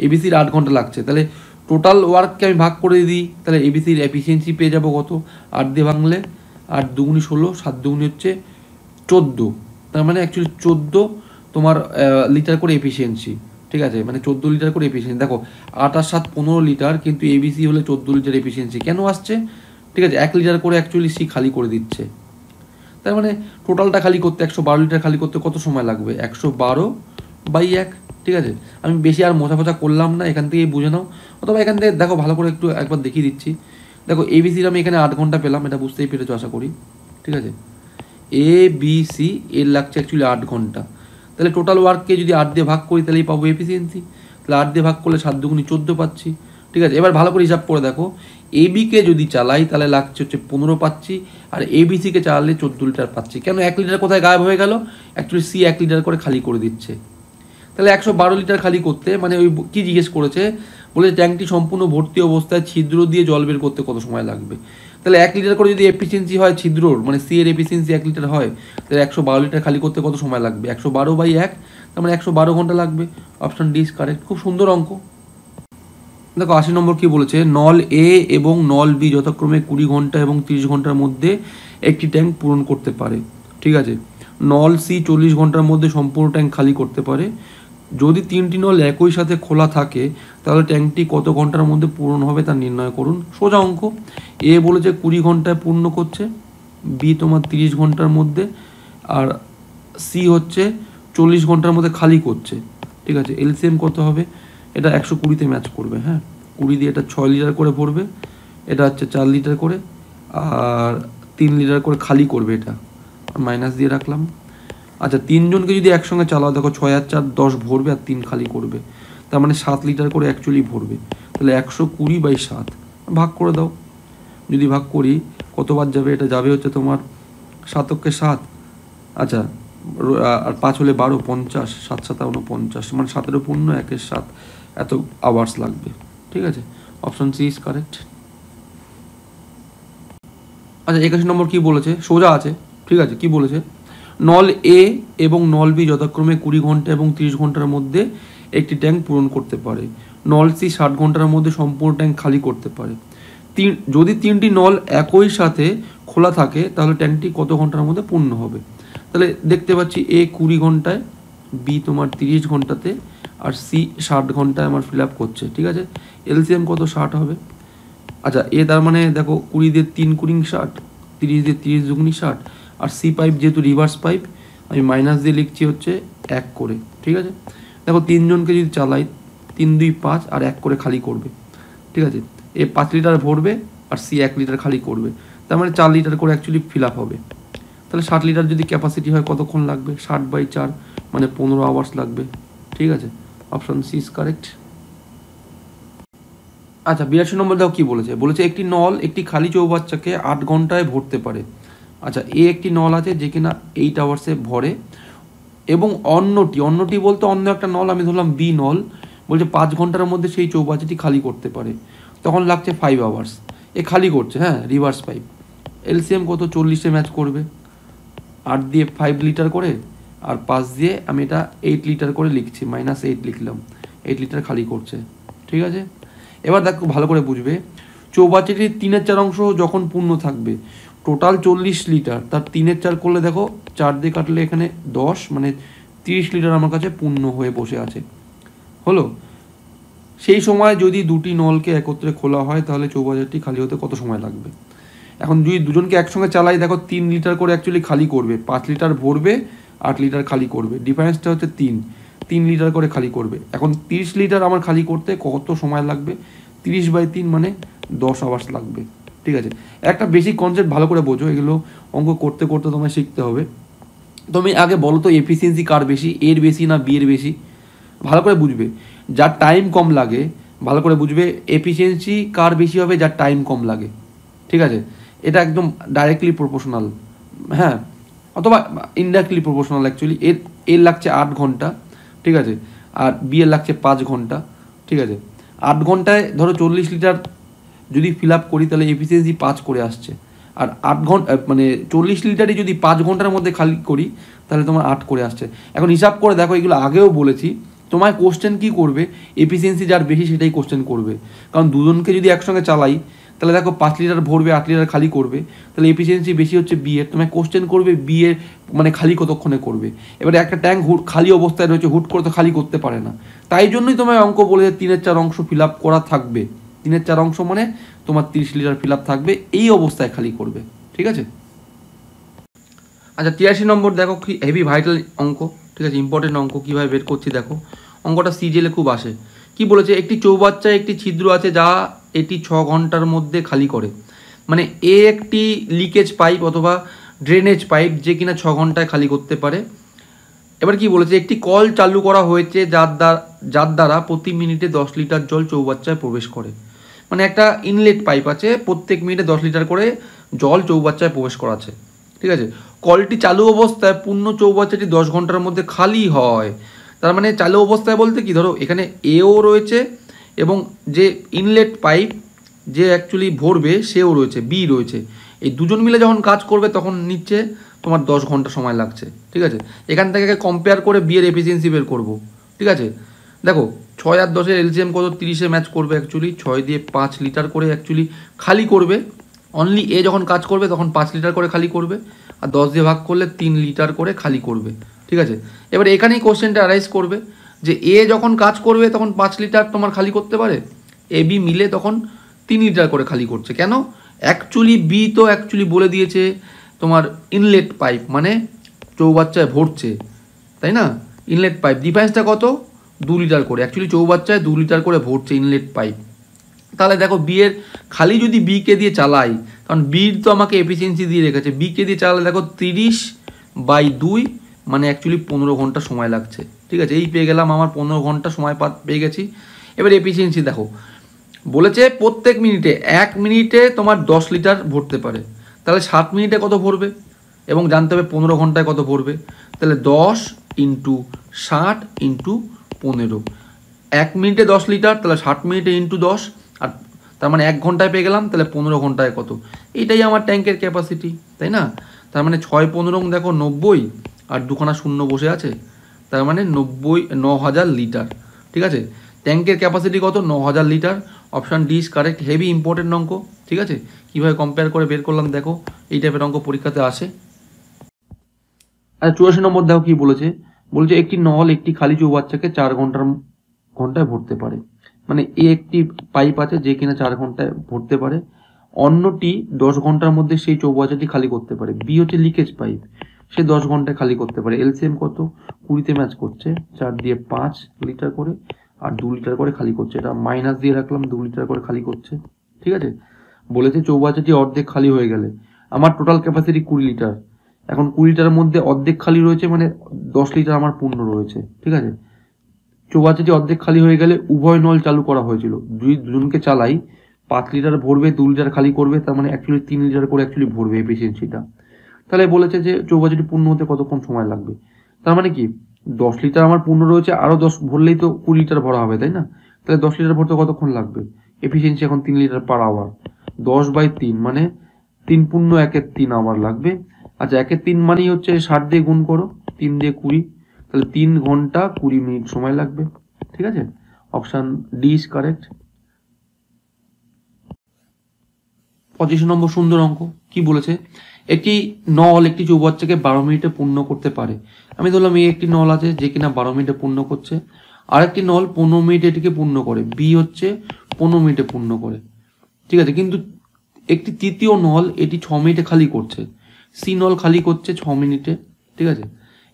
এবিসির 8 ঘন্টা লাগছে। তাহলে টোটাল ওয়ার্ককে আমি ভাগ করে দিই, তাহলে এবিসির এফিসিয়েন্সি পেয়ে যাবো কত? 8 দিয়ে ভাঙলে 8 দুগুণি 16, 7 দুগুণি হচ্ছে 14, তার মানে অ্যাকচুয়ালি 14 তোমার লিটার করে এফিসিয়েন্সি। ঠিক আছে, মানে 14 লিটার করে এফিসিয়েন্সি। দেখো 8 আর 7 15 লিটার, কিন্তু এবিসি হলে 14 লিটার এফিসিয়েন্সি কেন আসছে? ঠিক আছে, 1 লিটার করে অ্যাকচুয়ালি সি খালি করে দিচ্ছে। তার মানে টোটালটা খালি করতে 112 লিটার খালি করতে কত সময় লাগবে? 112/1। ঠিক আছে, আমি বেশি আর মোছা করলাম না, এখান থেকেই বুঝে নাও, অথবা এখান থেকে দেখো ভালো করে একটু একবার দেখিয়ে দিচ্ছি। দেখো এবিসির আমি এখানে 8 ঘন্টা পেলাম, এটা বুঝতেই পেরেছো আশা করি। ঠিক আছে, এ বি সি এর লাগছে অ্যাকচুয়ালি 8 ঘন্টা। তাহলে টোটাল ওয়ার্ককে যদি 8 দিয়ে ভাগ করি তাহলেই পাবো এফিসিয়েন্সি। তাহলে 8 দিয়ে ভাগ করলে 7 দুগুণি 14 পাচ্ছি। ঠিক আছে, এবার ভালো করে হিসাব করে দেখো, এবিকে যদি চালাই তাহলে লাগছে হচ্ছে 15 পাচ্ছি, আর এবিসিকে চালালে 14 লিটার পাচ্ছি। কেন 1 লিটার কোথায় গায়েব হয়ে গেল? অ্যাকচুয়ালি সি 1 লিটার করে খালি করে দিচ্ছে। তাহলে 112 লিটার খালি করতে মানে ওই কি জিজ্ঞেস করেছে, বলে ট্যাঙ্কটি সম্পূর্ণ ভর্তি অবস্থায় ছিদ্র দিয়ে জল বের করতে কত সময় লাগবে। তাহলে 1 লিটার করে যদি এফিসিয়েন্সি হয় ছিদ্রর, মানে সি এর এফিসিয়েন্সি 1 লিটার হয়, তাহলে 112 লিটার খালি করতে কত সময় লাগবে, 112/1, তার মানে 112 ঘন্টা লাগবে। Option D is correct. খুব সুন্দর অঙ্ক। দেখো 80 নম্বর কি বলেছে, নল এ এবং নল বি যথাক্রমে 20 ঘন্টা এবং 30 ঘন্টার মধ্যে একটি ট্যাঙ্ক পূরণ করতে পারে। ঠিক আছে, নল সি 40 ঘন্টার মধ্যে সম্পূর্ণ ট্যাঙ্ক খালি করতে পারে। যদি 3টি নল একই সাথে খোলা থাকে তাহলে ট্যাঙ্কটি কত ঘন্টার মধ্যে পূরণ হবে তা নির্ণয় করুন। সোজা অঙ্ক। এ বলেছে 20 ঘন্টায় পূর্ণ করছে, বি তোমার 30 ঘন্টার মধ্যে, আর সি হচ্ছে 40 ঘন্টার মধ্যে খালি করছে। ঠিক আছে, এলসিএম কত হবে, এটা 120-তে ম্যাচ করবে। হ্যাঁ, 20 দিয়ে এটা 6 লিটার করে ভরবে, এটা হচ্ছে 4 লিটার করে, আর 3 লিটার করে খালি করবে, এটা মাইনাস দিয়ে রাখলাম। আচ্ছা, 3 জনকে যদি একসঙ্গে চালাও, দেখো 6 আর 4 10 ভরবে আর 3 খালি করবে, তার মানে 7 লিটার করে অ্যাকচুয়ালি ভরবে। তাহলে 120/7 ভাগ করে দাও। যদি ভাগ করি কতবার যাবে, এটা যাবে হচ্ছে তোমার 7 আচ্ছা, আর 5 হলে 12, 50, 7 7 49, মানে 7 পূর্ণ 1 7 এত আওয়ার্স লাগবে। ঠিক আছে, অপশন সি ইজ কারেক্ট। আচ্ছা, 81 নম্বর কি বলেছে, সোজা আছে। ঠিক আছে, কি বলেছে, নল এ এবং নল বি যথাক্রমে 20 ঘন্টা এবং 30 ঘন্টার মধ্যে একটি ট্যাঙ্ক পূরণ করতে পারে। নল সি 60 ঘন্টার মধ্যে সম্পূর্ণ ট্যাঙ্ক খালি করতে পারে। যদি 3টি নল একই সাথে খোলা থাকে তাহলে ট্যাঙ্কটি কত ঘন্টার মধ্যে পূর্ণ হবে। তাহলে দেখতে পাচ্ছি এ 20 ঘন্টায়, বি তোমার 30 ঘন্টাতে, আর সি 60 ঘন্টায় আমার ফিল আপ করছে। ঠিক আছে, এলসিএম কত, 60 হবে। আচ্ছা, এ তার মানে দেখো 20 দিয়ে 3 কুড়ি 60, 30 দিয়ে 30 দুগুনি 60, আর সি পাইপ যেহেতু রিভার্স পাইপ আমি মাইনাস দিয়ে লিখছি হচ্ছে 1 করে। ঠিক আছে, দেখো 3 জনকে যদি চালাই, 3 2 5 আর 1 করে খালি করবে। ঠিক আছে, এ 5 লিটার ভরবে আর সি 1 লিটার খালি করবে, তার মানে 4 লিটার করে অ্যাকচুয়ালি ফিল আপ হবে। তাহলে 60 লিটার যদি ক্যাপাসিটি হয় কতক্ষণ লাগবে, 60/4 মানে 15 আওয়ার্স লাগবে। ঠিক আছে, অপশন সি ইজ কারেক্ট। আচ্ছা, 82 নম্বর দাও কি বলেছে, বলেছে একটি নল একটি খালি চৌবাচ্চাকে 8 ঘন্টায় ভরতে পারে। আচ্ছা, এ একটি নল আছে যে কিনা 8 আওয়ার্সে ভরে, এবং অন্যটি বলতে অন্য একটা নল, আমি ধরলাম বি নল, বলছে 5 ঘন্টার মধ্যে সেই চৌবাচ্চাটি খালি করতে পারে, তখন লাগছে 5 আওয়ার্স। এ খালি করছে, হ্যাঁ, রিভার্স পাইপ। এলসিএম কত, 40-এ ম্যাচ করবে। 8 দিয়ে 5 লিটার করে, আর 5 দিয়ে আমি এটা 8 লিটার করে লিখছি, -8 লিখলাম, 8 লিটার খালি করছে। ঠিক আছে, এবার দেখো ভালো করে বুঝবে, চৌবাচ্চাটির 3/4 অংশ যখন পূর্ণ থাকবে, টোটাল 40 লিটার, তার 3/4 করলে দেখো 4 দিয়ে কাটলে এখানে 10, মানে 30 লিটার আমার কাছে পূর্ণ হয়ে বসে আছে। হলো, সেই সময় যদি 2টি নলকে একত্রে খোলা হয় তাহলে চৌবাচ্চাটি খালি হতে কত সময় লাগবে। এখন যদি দুজনকে একসঙ্গে চালাই, দেখো 3 লিটার করে অ্যাকচুয়ালি খালি করবে, 5 লিটার ভরবে, 8 লিটার খালি করবে, ডিফারেন্সটা হচ্ছে 3 লিটার করে খালি করবে। এখন 30 লিটার আমার খালি করতে কত সময় লাগবে, 30/3 মানে 10 আওয়ার্স লাগবে। ঠিক আছে, একটা বেসিক কনসেপ্ট ভালো করে বোঝো, এগুলো অঙ্ক করতে করতে তোমায় শিখতে হবে। তুমি আগে বলো তো এফিসিয়েন্সি কার বেশি, এর বেশি না বি এর বেশি। ভালো করে বুঝবে, যার টাইম কম লাগে, ভালো করে বুঝবে এফিসিয়েন্সি কার বেশি হবে, যার টাইম কম লাগে। ঠিক আছে, এটা একদম ডাইরেক্টলি প্রপোর্শনাল, হ্যাঁ, অথবা ইনডাইরেক্টলি প্রপোর্শনাল। অ্যাকচুয়ালি এর লাগছে 8 ঘন্টা, ঠিক আছে, আর বি এর লাগছে 5 ঘন্টা। ঠিক আছে, 8 ঘন্টায় ধরো 40 লিটার যদি ফিল আপ করি তাহলে এফিসিয়েন্সি 5 করে আসছে, আর 8 ঘন্টা মানে 40 লিটারই যদি 5 ঘন্টার মধ্যে খালি করি তাহলে তোমার 8 করে আসছে। এখন হিসাব করে দেখো, এগুলো আগেও বলেছি, তোমায় কোশ্চেন কি করবে, এফিসিয়েন্সি যার বেশি সেটাই কোশ্চেন করবে। কারণ দুজনকে যদি একসঙ্গে চালাই তাহলে দেখো 5 লিটার ভরবে, 8 লিটার খালি করবে, তাহলে এফিসিয়েন্সি বেশি হচ্ছে বি এর। তোমায় কোশ্চেন করবে বি এর মানে খালি কতক্ষণে করবে। এবারে একটা ট্যাঙ্ক খালি অবস্থায় রয়েছে, হুট করে তো খালি করতে পারে না, তাই জন্যই তোমায় অঙ্ক বলে 3/4 অংশ ফিল আপ করা থাকবে। 3/4 অংশ মানে তোমার 30 লিটার ফিল আপ থাকবে, এই অবস্থায় খালি করবে। ঠিক আছে, আচ্ছা 83 নম্বর দেখো, কি হেভি ভাইটাল অঙ্ক। ঠিক আছে, ইম্পর্টেন্ট অঙ্ক, কীভাবে বের করছি দেখো। অঙ্কটা সিজিএলে খুব আসে। কি বলেছে, একটি চৌবাচ্চায় একটি ছিদ্র আছে যা এটি 6 ঘন্টার মধ্যে খালি করে। মানে এ একটি লিকেজ পাইপ অথবা ড্রেনেজ পাইপ যে কিনা 6 ঘন্টায় খালি করতে পারে। এবার কি বলেছে, একটি কল চালু করা হয়েছে যার দ্বারা প্রতি মিনিটে 10 লিটার জল চৌবাচ্চায় প্রবেশ করে। মানে একটা ইনলেট পাইপ আছে, প্রত্যেক মিনিটে 10 লিটার করে জল চৌবাচ্চায় প্রবেশ করাছে। ঠিক আছে, কলটি চালু অবস্থায় পূর্ণ চৌবাচ্চাটি 10 ঘন্টার মধ্যে খালি হয়। তার মানে চালু অবস্থায় বলতে কি, ধরো এখানে এও রয়েছে এবং যে ইনলেট পাইপ যে অ্যাকচুয়ালি ভরবে সেও রয়েছে, বি রয়েছে। এই দুজন মিলে যখন কাজ করবে তখন নিচ্ছে তোমার 10 ঘন্টা সময় লাগছে। ঠিক আছে, এখান থেকে কম্পেয়ার করে বিয়ের এফিসিয়েন্সি বের করবো। ঠিক আছে, দেখো 6 আর 10-এর এলসিএম কত, 30-এ ম্যাচ করবে অ্যাকচুয়ালি। 6 দিয়ে 5 লিটার করে অ্যাকচুয়ালি খালি করবে। অনলি এ যখন কাজ করবে তখন 5 লিটার করে খালি করবে, আর 10 দিয়ে ভাগ করলে 3 লিটার করে খালি করবে। ঠিক আছে, এবার এখানেই কোশ্চেনটা অ্যারাইজ করবে যে এ যখন কাজ করবে তখন 5 লিটার তোমার খালি করতে পারে, এ বি মিলে তখন 3 লিটার করে খালি করছে। কেন? অ্যাকচুয়ালি বি তো অ্যাকচুয়ালি বলে দিয়েছে তোমার ইনলেট পাইপ মানে চৌবাচ্চায় ভরছে, তাই না? ইনলেট পাইপ ডিফারেন্সটা কত, 2 লিটার করে। অ্যাকচুয়ালি চৌবাচ্চায় 2 লিটার করে ভরছে ইনলেট পাইপ। তাহলে দেখো বিয়ের খালি যদি বিকে দিয়ে চালাই, কারণ বির তো আমাকে এফিসিয়েন্সি দিয়ে রেখেছে, বিকে দিয়ে চালালে দেখো 30/2 মানে অ্যাকচুয়ালি 15 ঘন্টা সময় লাগছে। ঠিক আছে, এই পেয়ে গেলাম, আমার 15 ঘন্টা সময় পেয়ে গেছি। এবার এফিসিয়েন্সি দেখো, বলেছে প্রত্যেক মিনিটে 1 মিনিটে তোমার 10 লিটার ভরতে পারে। তাহলে 7 মিনিটে কত ভরবে এবং জানতে হবে 15 ঘন্টায় কত ভরবে। তাহলে 10 × 60 × 15, 1 মিনিটে 10 লিটার, তাহলে 60 মিনিটে × 10, আর তার মানে 1 ঘন্টায় পেয়ে গেলাম। তাহলে 15 ঘন্টায় কত, এইটাই আমার ট্যাঙ্কের ক্যাপাসিটি, তাই না? তার মানে 6×15 দেখো 90, আর দুখানা শূন্য বসে আছে, তার মানে 9,000 লিটার। ঠিক আছে, ট্যাঙ্কের ক্যাপাসিটি কত, 9,000 litre. Option D is correct. Heavy important অঙ্ক। ঠিক আছে, কীভাবে কম্পেয়ার করে বের করলাম দেখো, এই টাইপের অঙ্ক পরীক্ষাতে আসে। আচ্ছা 84 নম্বর দেখো কি বলেছে, বলছে একটি নল একটি খালি চৌবাচ্চাকে 4 ঘন্টায় ভরতে পারে। মানে এ একটি পাইপ আছে যে কিনা 4 ঘন্টায় ভরতে পারে, অন্যটি 10 ঘন্টার মধ্যে সেই চৌবাচ্চাটি খালি করতে পারে। বি হচ্ছে লিকেজ পাইপ, সে 10 ঘন্টায় খালি করতে পারে। এলসিএম কত, 20-তে ম্যাচ করছে, 4 দিয়ে 5 লিটার করে আর 2 লিটার করে খালি করছে। এটা মাইনাস দিয়ে রাখলাম, 2 লিটার করে খালি করছে। ঠিক আছে, বলেছে চৌবাচ্চাটি অর্ধেক খালি হয়ে গেলে আমার টোটাল ক্যাপাসিটি 20 লিটার। এখন 20 লিটারের মধ্যে অর্ধেক খালি রয়েছে, মানে 10 লিটার আমার পূর্ণ রয়েছে। ঠিক আছে, চৌবাচ্চাটি অর্ধেক খালি হয়ে গেলে উভয় নল চালু করা হয়েছিল। দুজনকে চালাই, 5 লিটার ভরবে, 2 লিটার খালি করবে, তার মানে অ্যাকচুয়ালি 3 লিটার করে অ্যাকচুয়ালি ভরবে এফিসিয়েন্সিটা। তাহলে বলেছে যে চৌবাচ্চাটি পূর্ণ হতে কতক্ষণ সময় লাগবে। তার মানে কি, 10 লিটার আমার পূর্ণ রয়েছে, আরও 10 ভরলেই তো 20 লিটার ভরা হবে, তাই না? তাহলে 10 লিটার ভরতে কতক্ষণ লাগবে? এফিসিয়েন্সি এখন 3 লিটার পার আওয়ার, 10/3 মানে 3 পূর্ণ 1/3 আওয়ার লাগবে। আচ্ছা 1/3 মানেই হচ্ছে 60 দিয়ে গুণ করো, 3 দিয়ে 20, তাহলে 3 ঘন্টা 20 মিনিট সময় লাগবে। ঠিক আছে, অপশান ডি ইজ কারেক্ট। 25 নম্বর সুন্দর অঙ্ক কি বলেছে, একটি নল একটি চৌবাচ্চাকে 12 মিনিটে পূর্ণ করতে পারে। আমি ধরলাম এই একটি নল আছে যে কিনা 12 মিনিটে পূর্ণ করছে, আরেকটি নল 15 মিনিটে এটিকে পূর্ণ করে। বি হচ্ছে 15 মিনিটে পূর্ণ করে। ঠিক আছে, কিন্তু একটি তৃতীয় নল এটি 6 মিনিটে খালি করছে। সি নল খালি করছে 6 মিনিটে। ঠিক আছে,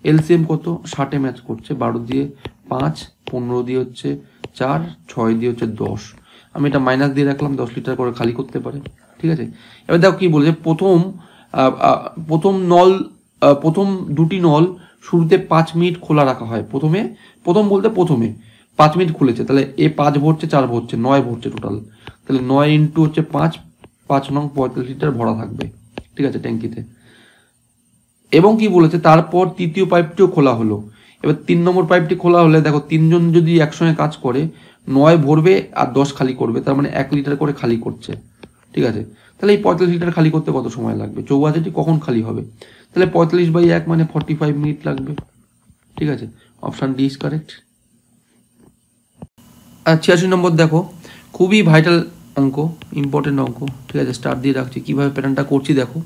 এলসিএম কত, 60-এ ম্যাচ করছে, 12 দিয়ে 5, 15 দিয়ে হচ্ছে 4, 6 দিয়ে হচ্ছে 10। আমি এটা মাইনাস দিয়ে রাখলাম, 10 লিটার করে খালি করতে পারে। ঠিক আছে, এবার দেখো কি বলেছে, প্রথম দুটি নল শুরুতে 5 মিনিট খোলা রাখা হয়। প্রথমে 5 মিনিট খুলেছে, তাহলে এ 5 ভরছে, 4 ভরছে, 9 ভরছে টোটাল। তাহলে 9 × হচ্ছে 5 নং 45 লিটার ভরা থাকবে। ঠিক আছে, ট্যাঙ্কিতে। এবং কি বলেছে, তারপর তৃতীয় পাইপটিও খোলা হলো। এবার 3 নম্বর পাইপটি খোলা হলে দেখো 3 জন যদি একসঙ্গে কাজ করে, 9 ভরবে আর 10 খালি করবে, তার মানে 1 লিটার করে খালি করছে। ঠিক আছে, তাহলে এই 45 লিটার খালি করতে কত সময় লাগবে, চৌবাচ্চাটি কখন খালি হবে? তাহলে 45/1 মানে 45 মিনিট লাগবে। ঠিক আছে, অপশান ডি ইজ কারেক্ট। আর 86 নম্বর দেখো, খুবই ভাইটাল অঙ্ক, ইম্পর্টেন্ট অঙ্ক। ঠিক আছে, স্টার দিয়ে রাখছি, কীভাবে প্যাটার্নটা করছি দেখো।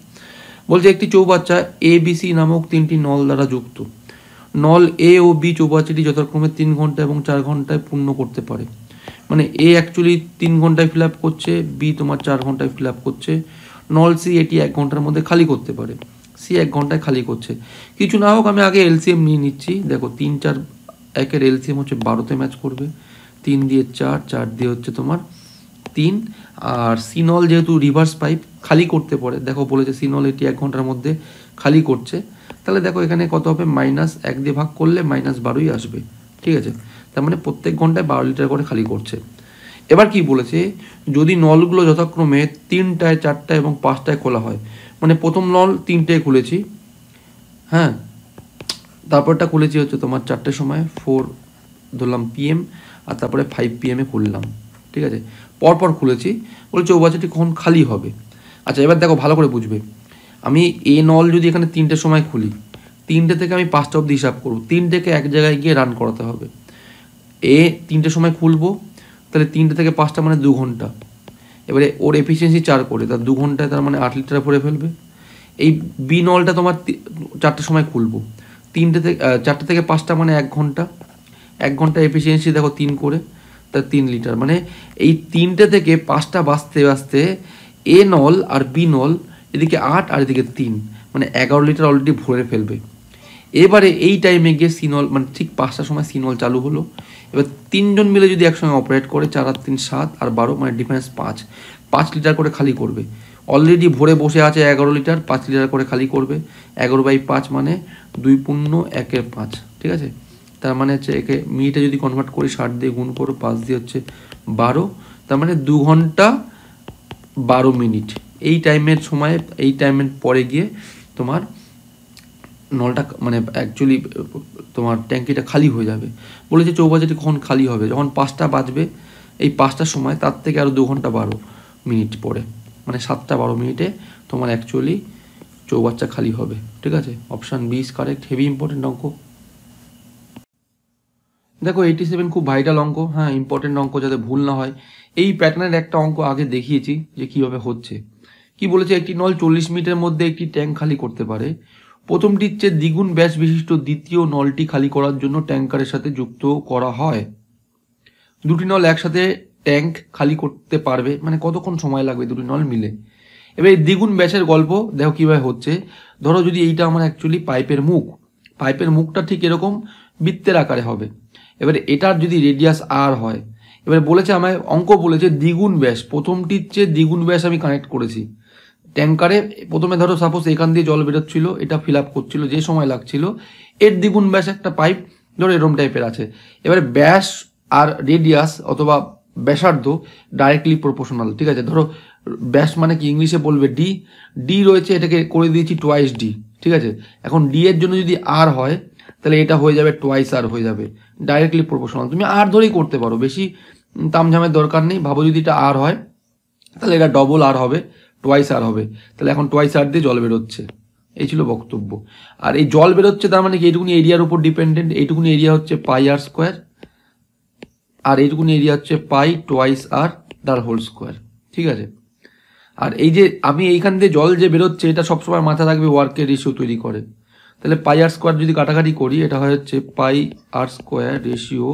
বলছে একটি চৌবাচ্চা এ বি সি নামক 3টি নল দ্বারা যুক্ত। নল এ ও বি চৌবাচ্চাটি যথাক্রমে 3 ঘন্টা এবং 4 ঘন্টায় পূর্ণ করতে পারে। মানে এ অ্যাকচুয়ালি 3 ঘন্টায় ফিল আপ করছে, বি তোমার 4 ঘন্টায় ফিল আপ করছে। নল সি এটি 1 ঘন্টার মধ্যে খালি করতে পারে, সি 1 ঘন্টায় খালি করছে। কিছু না হোক, আমি আগে এলসিএম নিয়ে নিচ্ছি। দেখো 3, 4, 1-এর এলসিএম হচ্ছে 12-তে ম্যাচ করবে, 3 দিয়ে 4, 4 দিয়ে হচ্ছে তোমার 3, আর সি নল যেহেতু রিভার্স পাইপ খালি করতে পারে, দেখো বলেছে সি নল এটি 1 ঘন্টার মধ্যে খালি করছে। তাহলে দেখো এখানে কত হবে, -1 দিয়ে ভাগ করলে -12ই আসবে। ঠিক আছে, তার মানে প্রত্যেক ঘন্টায় 12 লিটার করে খালি করছে। এবার কি বলেছে, যদি নলগুলো যথাক্রমে 3টায়, 4টায় এবং 5টায় খোলা হয়, মানে প্রথম নল 3টায় খুলেছি, হ্যাঁ তারপরটা খুলেছি হচ্ছে তোমার 4টের সময়, 4 ধরলাম PM, আর তারপরে 5 PM খুললাম, ঠিক আছে, পরপর খুলেছি। বলে চৌবাচ্চাটি কখন খালি হবে। আচ্ছা এবার দেখো ভালো করে বুঝবে, আমি এ নল যদি এখানে 3টের সময় খুলি, 3টে থেকে আমি 5টা অবধি হিসাব করবো, 3টেকে এক জায়গায় গিয়ে রান করাতে হবে। এ 3টের সময় খুলবো, তাহলে 3টে থেকে 5টা মানে 2 ঘন্টা। এবারে ওর এফিসিয়েন্সি 4 করে, তার 2 ঘন্টায় তার মানে 8 লিটার ভরে ফেলবে। এই বি নলটা তোমার 4টের সময় খুলবো, 4টে থেকে 5টা মানে 1 ঘন্টা, 1 ঘন্টা এফিসিয়েন্সি দেখো 3 করে, তার 3 লিটার। মানে এই 3টে থেকে 5টা বাঁচতে বাঁচতে এ নল আর বি নল এদিকে 8 আর এদিকে 3 মানে 11 লিটার অলরেডি ভরে ফেলবে। এবারে এই টাইমে গিয়ে সিনল মানে ঠিক 5টার সময় সিনল চালু হলো। এবার 3জন মিলে যদি একসঙ্গে অপারেট করে, 4 আর 3 7 আর 12 মানে ডিফারেন্স 5 লিটার করে খালি করবে। অলরেডি ভরে বসে আছে 11 লিটার, 5 লিটার করে খালি করবে। 11/5 মানে 2.1/5, ঠিক আছে। তার মানে হচ্ছে একে মিনিটে যদি কনভার্ট করি 60 দিয়ে গুণ করো, 5 দিয়ে হচ্ছে 12, তার মানে 2 ঘন্টা 12 মিনিট। এই টাইমের সময়, এই টাইমের পরে গিয়ে তোমার নলটা মানে অ্যাকচুয়ালি তোমার ট্যাঙ্কিটা খালি হয়ে যাবে। বলেছে চৌবাচ্চাটি কখন খালি হবে, যখন 5টা বাজবে, এই 5টার সময় তার থেকে আরও 2 ঘন্টা 12 মিনিট পরে, মানে 7টা 12 মিনিটে তোমার অ্যাকচুয়ালি চৌবাচ্চা খালি হবে, ঠিক আছে। Option B is correct. Heavy important অঙ্ক। দেখো 87 খুব ভাইটাল অঙ্ক, হ্যাঁ ইম্পর্টেন্ট অঙ্ক, যাতে ভুল না হয়। এই প্যাটার্নের একটা অঙ্ক আগে দেখিয়েছি যে কীভাবে হচ্ছে। কি বলেছে, একটি নল 40 মিনিটের মধ্যে একটি ট্যাঙ্ক খালি করতে পারে। প্রথমটির চেয়ে দ্বিগুণ ব্যাস বিশিষ্ট দ্বিতীয় নলটি খালি করার জন্য ট্যাঙ্কারের সাথে যুক্ত করা হয়। দুটি নল একসাথে ট্যাঙ্ক খালি করতে পারবে, মানে কতক্ষণ সময় লাগবে দুটি নল মিলে। এবার এই দ্বিগুণ ব্যাসের গল্প দেখো কীভাবে হচ্ছে। ধরো যদি এইটা আমার অ্যাকচুয়ালি পাইপের মুখটা ঠিক এরকম বৃত্তের আকারে হবে। এবারে এটার যদি রেডিয়াস আর হয়, এবারে বলেছে আমায় অঙ্ক বলেছে দ্বিগুণ ব্যাস, প্রথমটির চেয়ে দ্বিগুণ ব্যাস আমি কানেক্ট করেছি ট্যাঙ্কারে। প্রথমে ধরো সাপোজ এখান দিয়ে জল বেরোচ্ছিল, এটা ফিল আপ করছিল, যে সময় লাগছিল, এর দ্বিগুণ ব্যাস একটা পাইপ ধরো এরম টাইপের আছে। এবারে ব্যাস আর রেডিয়াস অথবা ব্যাসার্ধ ডাইরেক্টলি প্রপোর্শনাল, ঠিক আছে। ধরো ব্যাস মানে কি ইংলিশে বলবে ডি রয়েছে, এটাকে করে দিয়েছি টুয়াইস ডি, ঠিক আছে। এখন ডি এর জন্য যদি আর হয়, তাহলে এটা হয়ে যাবে টুয়াইস আর হয়ে যাবে, ডাইরেক্টলি প্রপোর্শনাল। তুমি আর ধরেই করতে পারো, বেশি তামঝামের দরকার নেই। ভাবো যদি এটা আর হয়, তাহলে এটা ডবল আর হবে, টুয়াইস আর হবে। তাহলে এখন টুয়াইস আর দিয়ে জল বেরোচ্ছে, এই ছিল বক্তব্য। আর এই জল বেরোচ্ছে তার মানে কি এইটুকুনি এরিয়ার উপর ডিপেন্ডেন্ট। এইটুকুনি এরিয়া হচ্ছে পাই আর স্কোয়ার, আর এইটুকুনি এরিয়া হচ্ছে পাই টুয়াইস আর তার হোল স্কোয়ার, ঠিক আছে। আর এই যে আমি এইখান দিয়ে জল যে বেরোচ্ছে, এটা সবসময় মাথা রাখবে ওয়ার্কের রেশিও তৈরি করে। তাহলে পাই আর স্কোয়ার যদি কাটাকাটি করি, এটা হয় হচ্ছে পাই আর স্কোয়ার রেশিও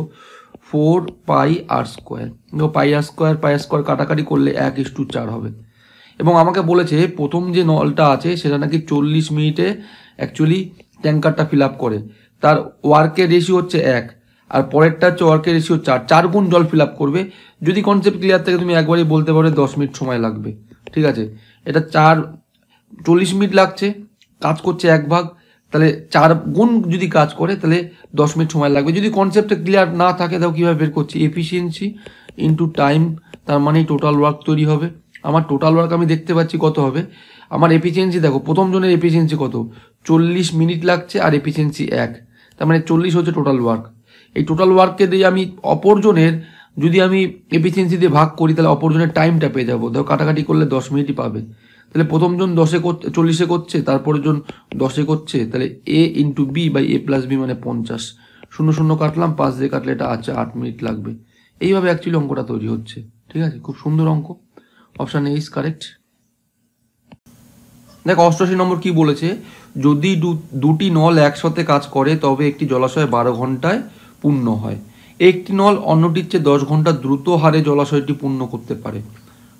4 পাই আর স্কোয়ার। পাই আর স্কোয়ার কাটাকাটি করলে 1:4 হবে। এবং আমাকে বলেছে প্রথম যে নলটা আছে সেটা নাকি 40 মিনিটে অ্যাকচুয়ালি ট্যাঙ্কারটা ফিল আপ করে, তার ওয়ার্কের রেশিও হচ্ছে 1, আর পরেরটা হচ্ছে ওয়ার্কের রেশিও 4 গুণ জল ফিল আপ করবে। যদি কনসেপ্ট ক্লিয়ার থাকে তুমি একবারই বলতে পারো 10 মিনিট সময় লাগবে, ঠিক আছে। এটা 40 মিনিট লাগছে, কাজ করছে 1 ভাগ, তাহলে 4 গুণ যদি কাজ করে তাহলে 10 মিনিট সময় লাগবে। যদি কনসেপ্টটা ক্লিয়ার না থাকে তাও কীভাবে বের করছি, এফিসিয়েন্সি ইন্টু টাইম, তার মানে টোটাল ওয়ার্ক তৈরি হবে। আমার টোটাল ওয়ার্ক আমি দেখতে পাচ্ছি কত হবে। আমার এফিসিয়েন্সি দেখো, প্রথম জনের এফিসিয়েন্সি কত, 40 মিনিট লাগছে, আর এফিসিয়েন্সি 1, তার মানে 40 হচ্ছে টোটাল ওয়ার্ক। এই টোটাল ওয়ার্ককে দিয়ে আমি অপরজনের যদি আমি এফিসিয়েন্সি দিয়ে ভাগ করি, তাহলে অপরজনের টাইমটা পেয়ে যাবো। ধরো কাটাকাটি করলে 10 মিনিটই পাবে। তাহলে প্রথমজন 40-এ করছে, তারপরের জন 10-এ করছে, তাহলে A into B by A plus B মানে 50। 0 কাটলাম, 5 দিয়ে কাটলে এটা আছে 8 মিনিট লাগবে। এইভাবে অ্যাকচুয়ালি অঙ্কটা তৈরি হচ্ছে, ঠিক আছে। খুব সুন্দর অঙ্ক। Option A is correct. দেখো 88 নম্বর কি বলেছে, যদি দুটি নল একসাথে কাজ করে তবে একটি জলাশয় 12 ঘন্টায় পূর্ণ হয়। একটি নল অন্যটির চেয়ে 10 ঘন্টা দ্রুত হারে জলাশয়টি পূর্ণ করতে পারে,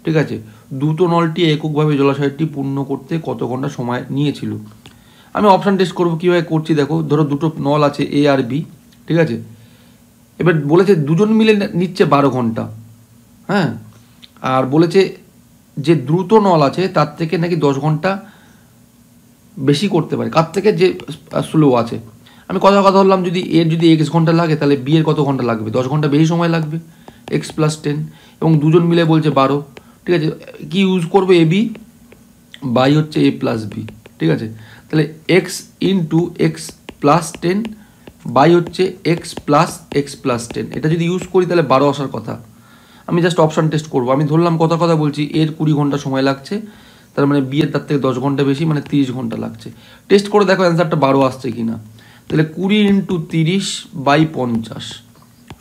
ঠিক আছে। দুটো নলটি এককভাবে জলাশয়টি পূর্ণ করতে কত ঘন্টা সময় নিয়েছিল। আমি অপশান টেস্ট করবো, কীভাবে করছি দেখো। ধরো দুটো নল আছে এ আর বি, ঠিক আছে। এবার বলেছে দুজন মিলে নিচ্ছে 12 ঘন্টা, হ্যাঁ। আর বলেছে যে দ্রুত নল আছে তার থেকে নাকি 10 ঘন্টা বেশি করতে পারে, কার থেকে যে স্লো আছে। আমি কথা বললাম, যদি এর যদি x ঘন্টা লাগে, তাহলে বি এর কত ঘন্টা লাগবে, 10 ঘন্টা বেশি সময় লাগবে, x + 10। এবং দুজন মিলে বলছে 12, ঠিক আছে। কি ইউজ করবে, এ বি বাই হচ্ছে A + B, ঠিক আছে। তাহলে x into x plus 10 by হচ্ছে এক্স প্লাস 10। এটা যদি ইউজ করি তাহলে 12 আসার কথা। আমি জাস্ট অপশান টেস্ট করবো। আমি ধরলাম কথা বলছি এর 20 ঘন্টা সময় লাগছে, তার মানে বি এর তার থেকে 10 ঘন্টা বেশি, মানে 30 ঘন্টা লাগছে। টেস্ট করে দেখো অ্যান্সারটা 12 আসছে কি না। তাহলে 20 × 30 বাই 50,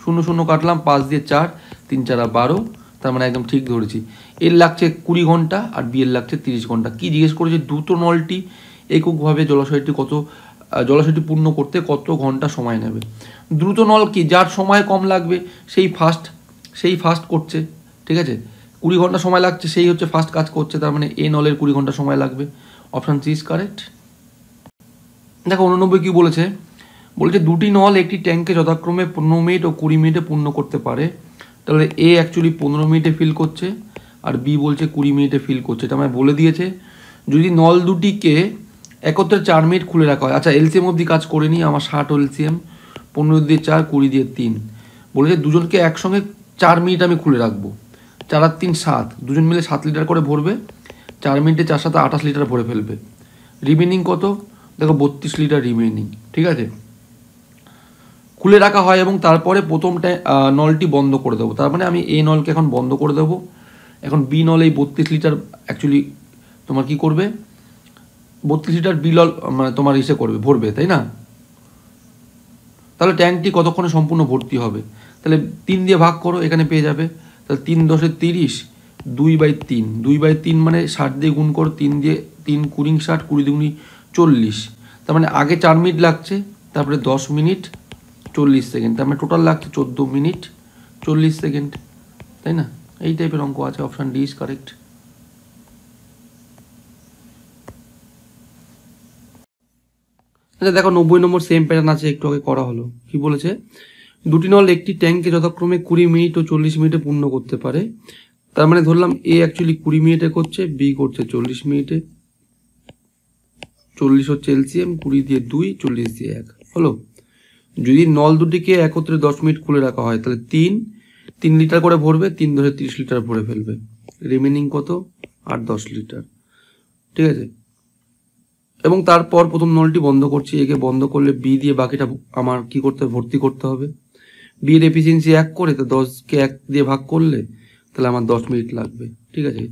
0 0 কাটলাম, 5 দিয়ে 4, 3 4 12, তার মানে একদম ঠিক ধরেছি। এর লাগছে 20 ঘন্টা আর বি এর লাগছে 30 ঘন্টা। কি জিজ্ঞেস করেছে? দ্রুত নলটি এককভাবে জলাশয়টি পূর্ণ করতে কত ঘন্টা সময় নেবে। দ্রুত নল কি? যার সময় কম লাগবে সেই ফাস্ট করছে, ঠিক আছে। 20 ঘন্টা সময় লাগছে, সেই হচ্ছে ফাস্ট কাজ করছে, তার মানে এ নলের 20 ঘন্টা সময় লাগবে। Option C is correct. দেখো 89 কি বলেছে? বলছে দুটি নল একটি ট্যাঙ্কে যথাক্রমে 15 মিনিট ও 20 মিনিটে পূর্ণ করতে পারে। তাহলে এ অ্যাকচুয়ালি 15 মিনিটে ফিল করছে আর বি বলছে 20 মিনিটে ফিল করছে। এটা আমায় বলে দিয়েছে। যদি নল দুটিকে একত্রে 4 মিনিট খুলে রাখা হয়, আচ্ছা এলসিএম অবধি কাজ করে নিই। আমার 60 এলসিএম, 15 দিয়ে 4, 20 দিয়ে 3। বলেছে দুজনকে একসঙ্গে 4 মিনিট আমি খুলে রাখবো। 4 আর 3 7, দুজন মিলে 7 লিটার করে ভরবে। 4 মিনিটে 4 7 28 লিটার ভরে ফেলবে। রিমেনিং কত? দেখো 32 লিটার রিমেনিং, ঠিক আছে। খুলে রাখা হয় এবং তারপরে প্রথমটা নলটি বন্ধ করে দেবো। তার মানে আমি এই নলকে এখন বন্ধ করে দেবো। এখন বি নল এই 32 লিটার অ্যাকচুয়ালি তোমার কি করবে? 32 লিটার বি নল মানে তোমার করবে, ভরবে, তাই না? তাহলে ট্যাঙ্কটি কতক্ষণে সম্পূর্ণ ভর্তি হবে? তাহলে 3 দিয়ে ভাগ করো, এখানে পেয়ে যাবে। তাহলে 3 10 30, 2/3, 2/3 মানে 60 দিয়ে গুণ করো, 3 দিয়ে 3 20 60, 20 2 40। তার মানে আগে 4 মিনিট লাগছে, তারপরে 10 মিনিট 40 সেকেন্ড, তার মানে টোটাল লাগছে 14 মিনিট 40 সেকেন্ড, তাই না? এই টাইপের অঙ্ক আছে। Option D is correct. আচ্ছা দেখো 90 নম্বর সেম প্যাটার্ন আছে, একটু আগে করা হলো। কি বলেছে? দুটি নল একটি ট্যাঙ্কে যথাক্রমে 20 মিনিট ও 40 মিনিটে পূর্ণ করতে পারে। তার মানে ধরলাম এ অ্যাকচুয়ালি 20 মিনিটে করছে, বি করছে 40 মিনিটে। 40 হচ্ছে এলসিএম, 20 দিয়ে 2, 40 দিয়ে 1 হলো। যদি নল দুটিকে একত্রে 10 মিনিট খুলে রাখা হয় তাহলে 3 লিটার করে ভরবে, 3 10 30 লিটার ভরে ফেলবে। রিমেনিং কত? 8-10 লিটার, ঠিক আছে। এবং তারপর প্রথম নলটি বন্ধ করছি, একে বন্ধ করলে বি দিয়ে বাকিটা আমার কি করতে হবে? ভর্তি করতে হবে। বি এর এফিসিয়েন্সি 1 করে, তো 10কে 1 দিয়ে ভাগ করলে তাহলে আমার 10 মিনিট লাগবে, ঠিক আছে।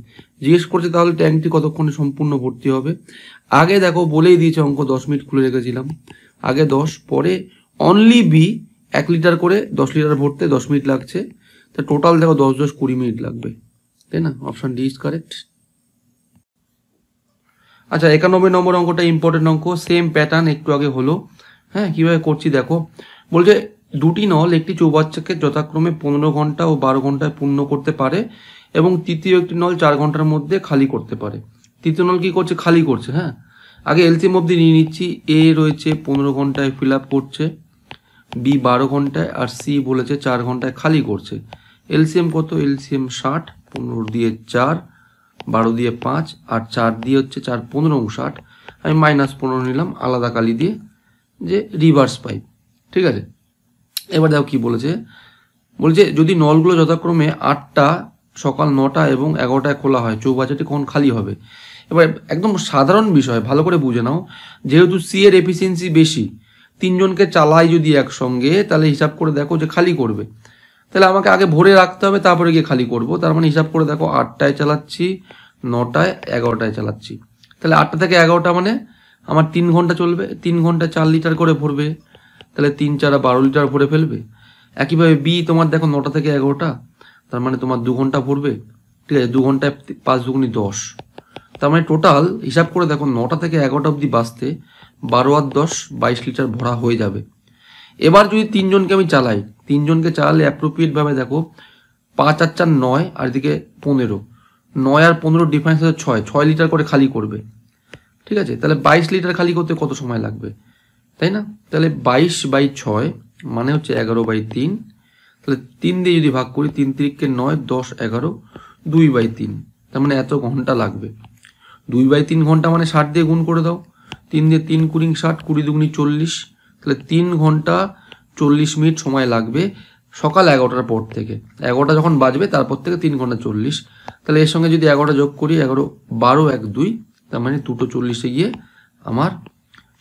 জিজ্ঞেস করছে তাহলে ট্যাঙ্কটি কতক্ষণে সম্পূর্ণ ভর্তি হবে। আগে দেখো বলেই দিয়েছে অঙ্ক, 10 মিনিট খুলে রেখেছিলাম, আগে 10, পরে অনলি বি 1 লিটার করে 10 লিটার ভরতে 10 মিনিট লাগছে। তা টোটাল দেখো 10 10 20 মিনিট লাগবে, তাই না? Option D is correct. আচ্ছা 91 নম্বর অঙ্কটা ইম্পর্টেন্ট অঙ্ক, সেম প্যাটার্ন একটু আগে হলো। হ্যাঁ, কিভাবে করছি দেখো। বলছে দুটি নল একটি চৌবাচ্চাকে যথাক্রমে 15 ঘন্টা ও 12 ঘন্টায় পূর্ণ করতে পারে এবং তৃতীয় একটি নল 4 ঘন্টার মধ্যে খালি করতে পারে। তৃতীয় নল কি করছে? খালি করছে। হ্যাঁ, আগে এলসিএম অবধি নিয়ে নিচ্ছি। এ রয়েছে 15 ঘন্টায় ফিল আপ করছে, বি 12 ঘন্টায়, আর সি বলেছে 4 ঘন্টায় খালি করছে। এলসিএম কত? এলসিএম 60, 15 দিয়ে 4, 12 দিয়ে 5, আর 4 দিয়ে হচ্ছে 4 15 60। আমি -15 নিলাম আলাদা কালি দিয়ে, যে রিভার্স পাইপ, ঠিক আছে। এবার দেখো কি বলেছে। বলছে যদি নলগুলো যথাক্রমে 8টা, সকাল 9টা এবং 11টায় খোলা হয়, চৌবাচ্চাটি কখন খালি হবে? এবার একদম সাধারণ বিষয়, ভালো করে বুঝে নাও। যেহেতু সি এর এফিসিয়েন্সি বেশি, 3 জনকে চালাই যদি একসঙ্গে, তাহলে হিসাব করে দেখো যে খালি করবে। তাহলে আমাকে আগে ভরে রাখতে হবে, তারপরে গিয়ে খালি করব। তার মানে হিসাব করে দেখো 8টায় চালাচ্ছি, 9টায়, 11টায় চালাচ্ছি। তাহলে 8টা থেকে 11টা মানে আমার 3 ঘন্টা চলবে। 3 ঘন্টা 4 লিটার করে ভরবে, তাহলে 3 4 12 লিটার ভরে ফেলবে। একইভাবে বি তোমার দেখো 9টা থেকে 11টা, তার মানে তোমার 2 ঘন্টা ভরবে, ঠিক আছে। 2 ঘন্টায় 5 দুগুনি 10, তার মানে টোটাল হিসাব করে দেখো 9টা থেকে 11টা অবধি বাঁচতে 12 আর 10 22 লিটার ভরা হয়ে যাবে। এবার যদি 3 জনকে আমি চালাই, 3 জনকে চালালে অ্যাপ্রোপ্রিয়েট ভাবে দেখো 5 আর 4 9, আর এদিকে 15, 9 আর 15 ডিফারেন্স হচ্ছে 6 লিটার করে খালি করবে, ঠিক আছে। তাহলে 22 লিটার খালি করতে কত সময় লাগবে, তাই না? তাহলে 22/6 মানে হচ্ছে 11/3। তাহলে 3 দিয়ে যদি ভাগ করি, 3 3 9, 10 11, 2/3, তার মানে এত ঘন্টা লাগবে। 2/3 ঘন্টা মানে 60 দিয়ে গুণ করে দাও, 3 দিয়ে 3 20 60, 20 দুগুনি 40, তাহলে 3 ঘন্টা 40 মিনিট সময় লাগবে সকাল 11টার পর থেকে। 11টা যখন বাজবে তারপর থেকে 3 ঘন্টা 40। তাহলে এর সঙ্গে যদি 11টা যোগ করি, 11 12 1 2, তার মানে 2টো 40-এ গিয়ে আমার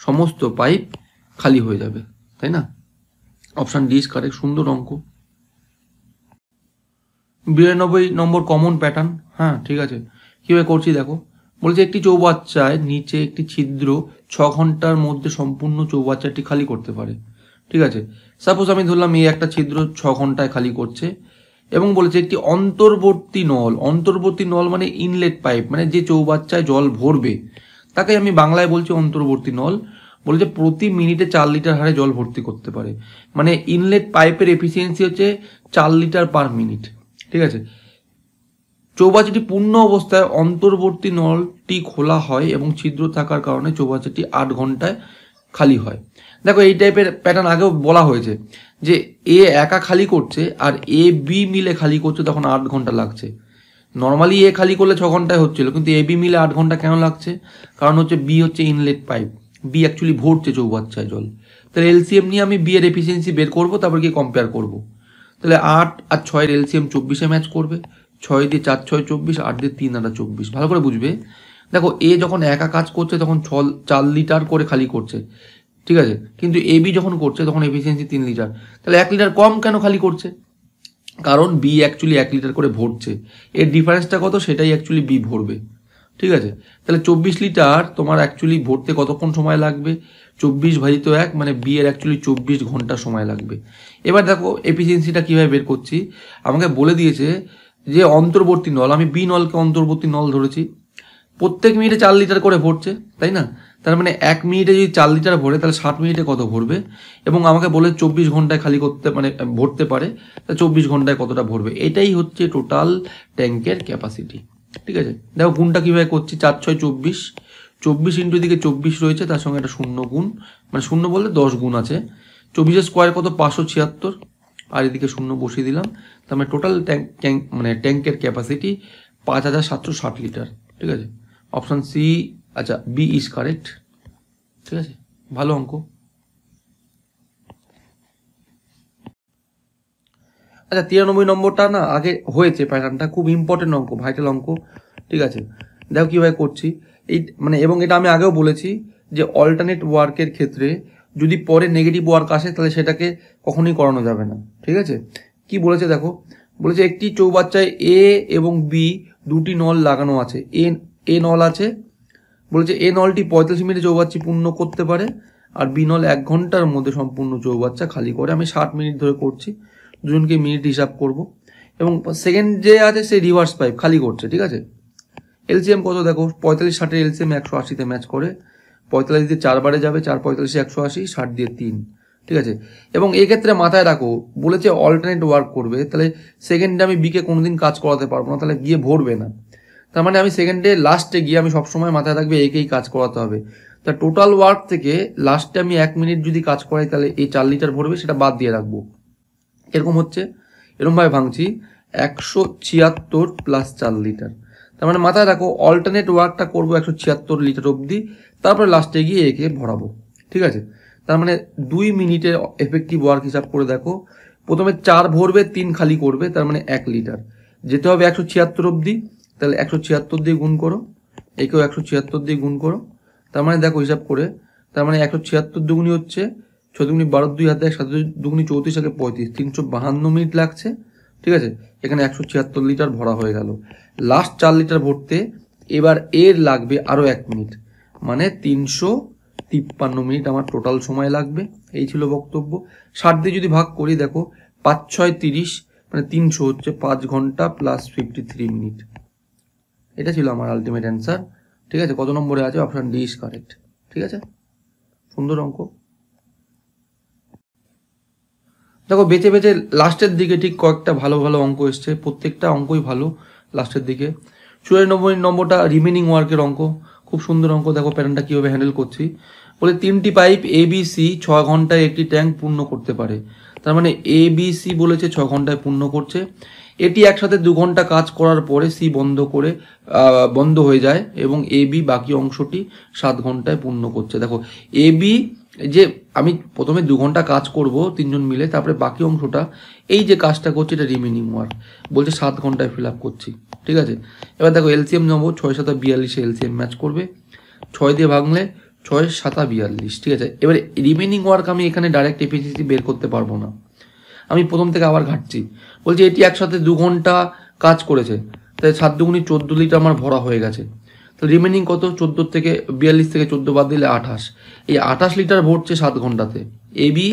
সমস্ত পাইপ খালি হয়ে যাবে, তাই না? Option D is correct. সুন্দর অঙ্ক। 92 নম্বর কমন প্যাটার্ন। হ্যাঁ ঠিক আছে, কীভাবে করছি দেখো। বলছে একটি চৌবাচ্চায় নিচে একটি ছিদ্র 6 ঘন্টার মধ্যে সম্পূর্ণ চৌবাচ্চাটি খালি করতে পারে। ঠিক আছে, সাপোজ আমি ধরলাম এই একটা ছিদ্র 6 ঘন্টায় খালি করছে, এবং বলেছে একটি অন্তর্বর্তী নল। অন্তর্বর্তী নল মানে ইনলেট পাইপ, মানে যে চৌবাচ্চায় জল ভরবে তাকে আমি বাংলায় বলছি অন্তর্বর্তী নল। বলেছে প্রতি মিনিটে 4 লিটার হারে জল ভর্তি করতে পারে, মানে ইনলেট পাইপের এফিসিয়েন্সি হচ্ছে 4 লিটার পার মিনিট। ঠিক আছে, চৌবাচ্চাটি পূর্ণ অবস্থায় অন্তর্বর্তী নলটি খোলা হয় এবং ছিদ্র থাকার কারণে চৌবাচ্চাটি 8 ঘন্টায় খালি হয়। দেখো এই টাইপের প্যাটার্ন আগেও বলা হয়েছে যে এ একা খালি করছে আর এ বি মিলে খালি করছে, তখন 8 ঘন্টা লাগছে। নর্মালি এ খালি করলে 6 ঘন্টায় হচ্ছিল, কিন্তু এ বি মিলে 8 ঘন্টা কেন লাগছে? কারণ হচ্ছে বি হচ্ছে ইনলেট পাইপ, বি অ্যাকচুয়ালি ভরছে চৌবাচ্চায় জল। তাহলে এলসিএম নিয়ে আমি বি এর এফিসিয়েন্সি বের করবো, তারপর গিয়ে কম্পেয়ার করবো। তাহলে 8 আর 6 এলসিএম 24-এ ম্যাচ করবে। 6 দিয়ে 4 6 24, 8 দিয়ে 3 8 24। ভালো করে বুঝবে। দেখো এ যখন একা কাজ করছে তখন 4 লিটার করে খালি করছে, ঠিক আছে, কিন্তু এ বি যখন করছে তখন এফিসিয়েন্সি 3 লিটার। তাহলে 1 লিটার কম কেন খালি করছে? কারণ বি অ্যাকচুয়ালি 1 লিটার করে ভরছে, এর ডিফারেন্সটা কত সেটাই অ্যাকচুয়ালি বি ভরবে। ঠিক আছে, তাহলে 24 লিটার তোমার অ্যাকচুয়ালি ভরতে কতক্ষণ সময় লাগবে? 24/1, মানে বি এর অ্যাকচুয়ালি 24 ঘন্টা সময় লাগবে। এবার দেখো এফিসিয়েন্সিটা কীভাবে বের করছি। আমাকে বলে দিয়েছে যে অন্তর্বর্তী নল, আমি বি নলকে অন্তর্বর্তী নল ধরেছি, প্রত্যেক মিনিটে 4 লিটার করে ভরছে, তাই না? তার মানে 1 মিনিটে যদি 4 লিটার ভরে তাহলে 60 মিনিটে কত ভরবে? এবং আমাকে বলে 24 ঘন্টায় খালি করতে মানে ভরতে পারে, তা 24 ঘন্টায় কতটা ভরবে? এটাই হচ্ছে টোটাল ট্যাঙ্কের ক্যাপাসিটি। ঠিক আছে, দেখো গুণটা কীভাবে করছি। 4 6 24, 24 ইন্টু দিকে 24 রয়েছে, তার সঙ্গে একটা 0 গুণ, মানে 0 বললে 10 গুণ আছে। 24 স্কোয়ার কত? 576, আর এদিকে 0 বসিয়ে দিলাম। তার মানে টোটাল ট্যাঙ্ক মানে ট্যাঙ্কের ক্যাপাসিটি 5760 লিটার। ঠিক আছে, অপশান সি, আচ্ছা বি ইজ কারেক্ট। ঠিক আছে, ভালো অঙ্ক। আচ্ছা 93 নম্বরটা না আগে হয়েছে, প্যাটার্নটা খুব ইম্পর্টেন্ট অঙ্ক, ভাইটাল অঙ্ক। ঠিক আছে, দেখো কীভাবে করছি। এই মানে এবং এটা আমি আগেও বলেছি যে অল্টারনেট ওয়ার্কের ক্ষেত্রে যদি পরে নেগেটিভ ওয়ার্ক আসে তাহলে সেটাকে কখনোই করানো যাবে না। ঠিক আছে, কি বলেছে দেখো। বলেছে একটি চৌবাচ্চায় এ এবং বি দুটি নল লাগানো আছে। এ নল আছে, বলেছে এ নলটি 45 মিনিটে চৌবাচ্চা পূর্ণ করতে পারে, আর বি নল 1 ঘন্টার মধ্যে সম্পূর্ণ চৌবাচ্চা খালি করে। আমি 60 মিনিট ধরে করছি, দুজনকে মিনিট হিসাব করব। এবং সেকেন্ড যে আছে সে রিভার্স পাইপ খালি করছে। ঠিক আছে, এলসিএম কত দেখো, 45 60 এলসিএম 180-তে ম্যাচ করে। 45 দিয়ে 4 বারে যাবে, 4 45 180, 60 দিয়ে 3। ঠিক আছে, এবং এক্ষেত্রে মাথায় রাখো বলেছে অল্টারনেট ওয়ার্ক করবে, তাহলে সেকেন্ডে আমি বিকে কোনোদিন কাজ করাতে পারবো না, তাহলে গিয়ে ভরবে না। তার মানে আমি সেকেন্ডে লাস্টে গিয়ে আমি সবসময় মাথায় রাখবে একেই কাজ করাতে হবে। তা টোটাল ওয়ার্ক থেকে লাস্টে আমি 1 মিনিট যদি কাজ করাই তাহলে এই 4 লিটার ভরবে, সেটা বাদ দিয়ে রাখবো। এরকম হচ্ছে, এরকমভাবে ভাঙছি 176 প্লাস 4 লিটার। তার মানে মাথায় রাখো অল্টারনেট ওয়ার্কটা করবো 176 লিটার অবধি, তারপরে লাস্টে গিয়ে একে ভরাবো। ঠিক আছে, তার মানে 2 মিনিটের এফেক্টিভ ওয়ার্ক হিসাব করে দেখো। প্রথমে 4 ভরবে, 3 খালি করবে, তার মানে 1 লিটার যেতে হবে 176 অবধি। তাহলে 176 দিয়ে গুণ করো, একেও 176 দিয়ে গুণ করো। তার মানে দেখো হিসাব করে, তার মানে 176 দুগুণি হচ্ছে 6 দুগুণি 12, 2 হাতে 7 দুগুণি 34, 35, 352 মিনিট লাগছে। ঠিক আছে, এখানে 176 লিটার ভরা হয়ে গেল। লাস্ট 4 লিটার ভরতে এবার এর লাগবে আরও 1 মিনিট, মানে 353 মিনিট আমার টোটাল সময় লাগবে। এই ছিল বক্তব্য। 60 দিয়ে যদি ভাগ করি দেখো 5 6 30, মানে 300 হচ্ছে 5 ঘন্টা প্লাস 53 মিনিট। এটা ছিল আমার আলটিমেট অ্যান্সার। ঠিক আছে, কত নম্বরে আছে? Option D is correct. ঠিক আছে, সুন্দর অঙ্ক। দেখো বেঁচে বেঁচে লাস্টের দিকে ঠিক কয়েকটা ভালো ভালো অঙ্ক এসছে, প্রত্যেকটা অঙ্কই ভালো লাস্টের দিকে। 94 নম্বরটা রিমেনিং ওয়ার্কের অঙ্ক, খুব সুন্দর অঙ্ক। দেখো প্যাটার্নটা কীভাবে হ্যান্ডেল করছি। বলে 3টি পাইপ ABC 6 ঘন্টায় একটি ট্যাঙ্ক পূর্ণ করতে পারে। তার মানে ABC বলেছে 6 ঘন্টায় পূর্ণ করছে। এটি একসাথে 2 ঘন্টা কাজ করার পরে সি বন্ধ হয়ে যায় এবং এবি বাকি অংশটি 7 ঘন্টায় পূর্ণ করছে। দেখো এবি যে আমি প্রথমে 2 ঘন্টা কাজ করব 3 জন মিলে, তারপরে বাকি অংশটা এই যে কাজটা করছি এটা রিমেনিং ওয়ার্ক, বলছে 7 ঘন্টায় ফিল আপ করছি। ঠিক আছে, এবার দেখো এলসিএম নেবো, 6 7 42 এলসিএম ম্যাচ করবে। 6 দিয়ে ভাঙলে 6 7 42, ঠিক আছে। এবারে রিমেনিং ওয়ার্ক আমি এখানে ডাইরেক্ট এফিসিয়েন্সি বের করতে পারবো না, আমি প্রথম থেকে আবার ঘাটছি। বলছি এটি একসাথে 2 ঘন্টা কাজ করেছে, তাই 7 দুগুনি 14 লিটার আমার ভরা হয়ে গেছে। তো রিমেনিং কত? 14 থেকে 42 থেকে 14 বাদ দিলে 28। এই 28 লিটার ভরছে 7 ঘন্টাতে। এবি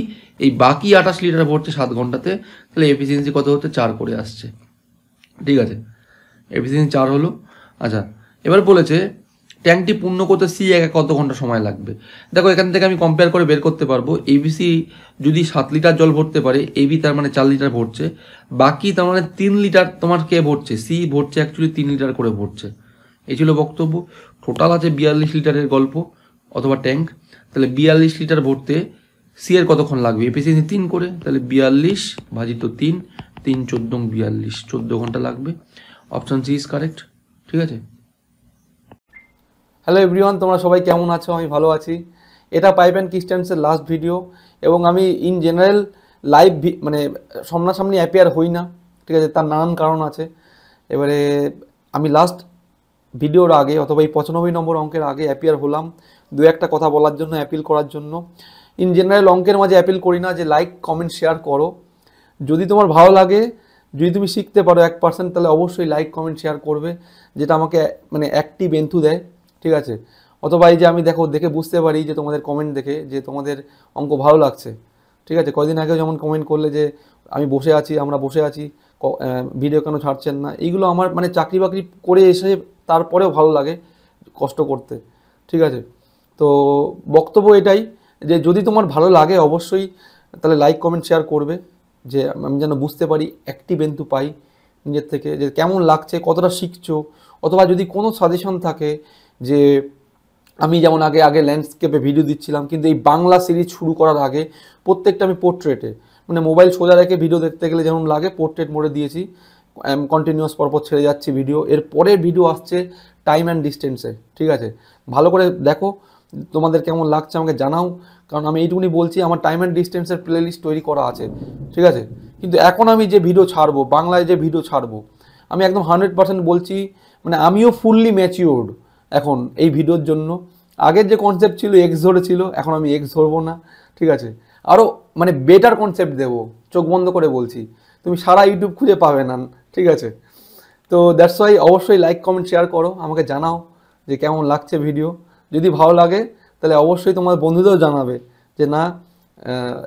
এই বাকি 28 লিটার ভরছে 7 ঘন্টাতে। তাহলে এফিসিয়েন্সি কত হচ্ছে? 4 করে আসছে, ঠিক আছে। এফিসিয়েন্সি 4 হলো। আচ্ছা, এবার বলেছে ট্যাঙ্কটি পূর্ণ করতে সি একে কত ঘন্টা সময় লাগবে। দেখো এখান থেকে আমি কম্পেয়ার করে বের করতে পারবো। এবিসি যদি 7 লিটার জল ভরতে পারে, এবি তার মানে 4 লিটার ভরছে, বাকি তার মানে 3 লিটার তোমার কে ভরছে? সি ভরছে, অ্যাকচুয়ালি 3 লিটার করে ভরছে। এই ছিল বক্তব্য। টোটাল আছে 42 লিটারের গল্প অথবা ট্যাঙ্ক। তাহলে 42 লিটার ভরতে সি এর কতক্ষণ লাগবে? এফিসিয়েন্সি 3 করে, তাহলে 42 ভাজিত 3, 3 14 42, 14 ঘন্টা লাগবে। অপশন সি ইজ কারেক্ট, ঠিক আছে।
হ্যালো এভরিওয়ান, তোমরা সবাই কেমন আছো? আমি ভালো আছি। এটা পাইপ অ্যান্ড কিস্টেন্সের লাস্ট ভিডিও, এবং আমি ইন জেনারেল লাইভ মানে সামনাসামনি অ্যাপিয়ার হই না, ঠিক আছে। তার নানান কারণ আছে। এবারে আমি লাস্ট ভিডিওর আগে অথবা এই 95 নম্বর অঙ্কের আগে অ্যাপিয়ার হলাম দু একটা কথা বলার জন্য, অ্যাপিল করার জন্য। ইন জেনারেল অঙ্কের মাঝে অ্যাপিল করি না যে লাইক কমেন্ট শেয়ার করো। যদি তোমার ভালো লাগে, যদি তুমি শিখতে পারো 1%, তাহলে অবশ্যই লাইক কমেন্ট শেয়ার করবে, যেটা আমাকে মানে অ্যাক্টিভ এন্থু দেয়, ঠিক আছে। অথবা এই যে আমি দেখে বুঝতে পারি যে তোমাদের কমেন্ট দেখে যে তোমাদের অঙ্ক ভালো লাগছে, ঠিক আছে। কদিন আগেও যেমন কমেন্ট করলে যে আমরা বসে আছি, ভিডিও কেন ছাড়ছেন না। এইগুলো আমার মানে চাকরি বাকরি করে এসে তারপরেও ভালো লাগে কষ্ট করতে, ঠিক আছে। তো বক্তব্য এটাই যে যদি তোমার ভালো লাগে অবশ্যই তাহলে লাইক কমেন্ট শেয়ার করবে, যে আমি যেন বুঝতে পারি, অ্যাক্টিভ এন্থু পাই নিজের থেকে, যে কেমন লাগছে, কতটা শিখছো। অথবা যদি কোনো সাজেশন থাকে, যে আমি যেমন আগে ল্যান্ডস্কেপে ভিডিও দিচ্ছিলাম, কিন্তু এই বাংলা সিরিজ শুরু করার আগে প্রত্যেকটা আমি পোর্ট্রেটে, মানে মোবাইল সোজা রেখে ভিডিও দেখতে গেলে যেমন লাগে, পোর্ট্রেট মোডে দিয়েছি, কন্টিনিউয়াস পরপর ছেড়ে যাচ্ছি ভিডিও। এর পরের ভিডিও আসছে টাইম অ্যান্ড ডিস্টেন্সে, ঠিক আছে। ভালো করে দেখো, তোমাদের কেমন লাগছে আমাকে জানাও, কারণ আমি এইটুকুনি বলছি, আমার টাইম অ্যান্ড ডিস্টেন্সের প্লেলিস্ট তৈরি করা আছে, ঠিক আছে। কিন্তু এখন আমি যে ভিডিও ছাড়বো, বাংলায় যে ভিডিও ছাড়বো, আমি একদম 100% বলছি, মানে আমিও ফুললি ম্যাচিওর্ড এখন এই ভিডিওর জন্য। আগের যে কনসেপ্ট ছিল এক্স ধরে ছিল, এখন আমি এক্স ধরবো না, ঠিক আছে। আরও মানে বেটার কনসেপ্ট দেবো, চোখ বন্ধ করে বলছি, তুমি সারা ইউটিউব খুঁজে পাবে না, ঠিক আছে। তো দ্যাটস ওয়াই অবশ্যই লাইক কমেন্ট শেয়ার করো, আমাকে জানাও যে কেমন লাগছে ভিডিও। যদি ভালো লাগে তাহলে অবশ্যই তোমার বন্ধুদেরও জানাবে যে না,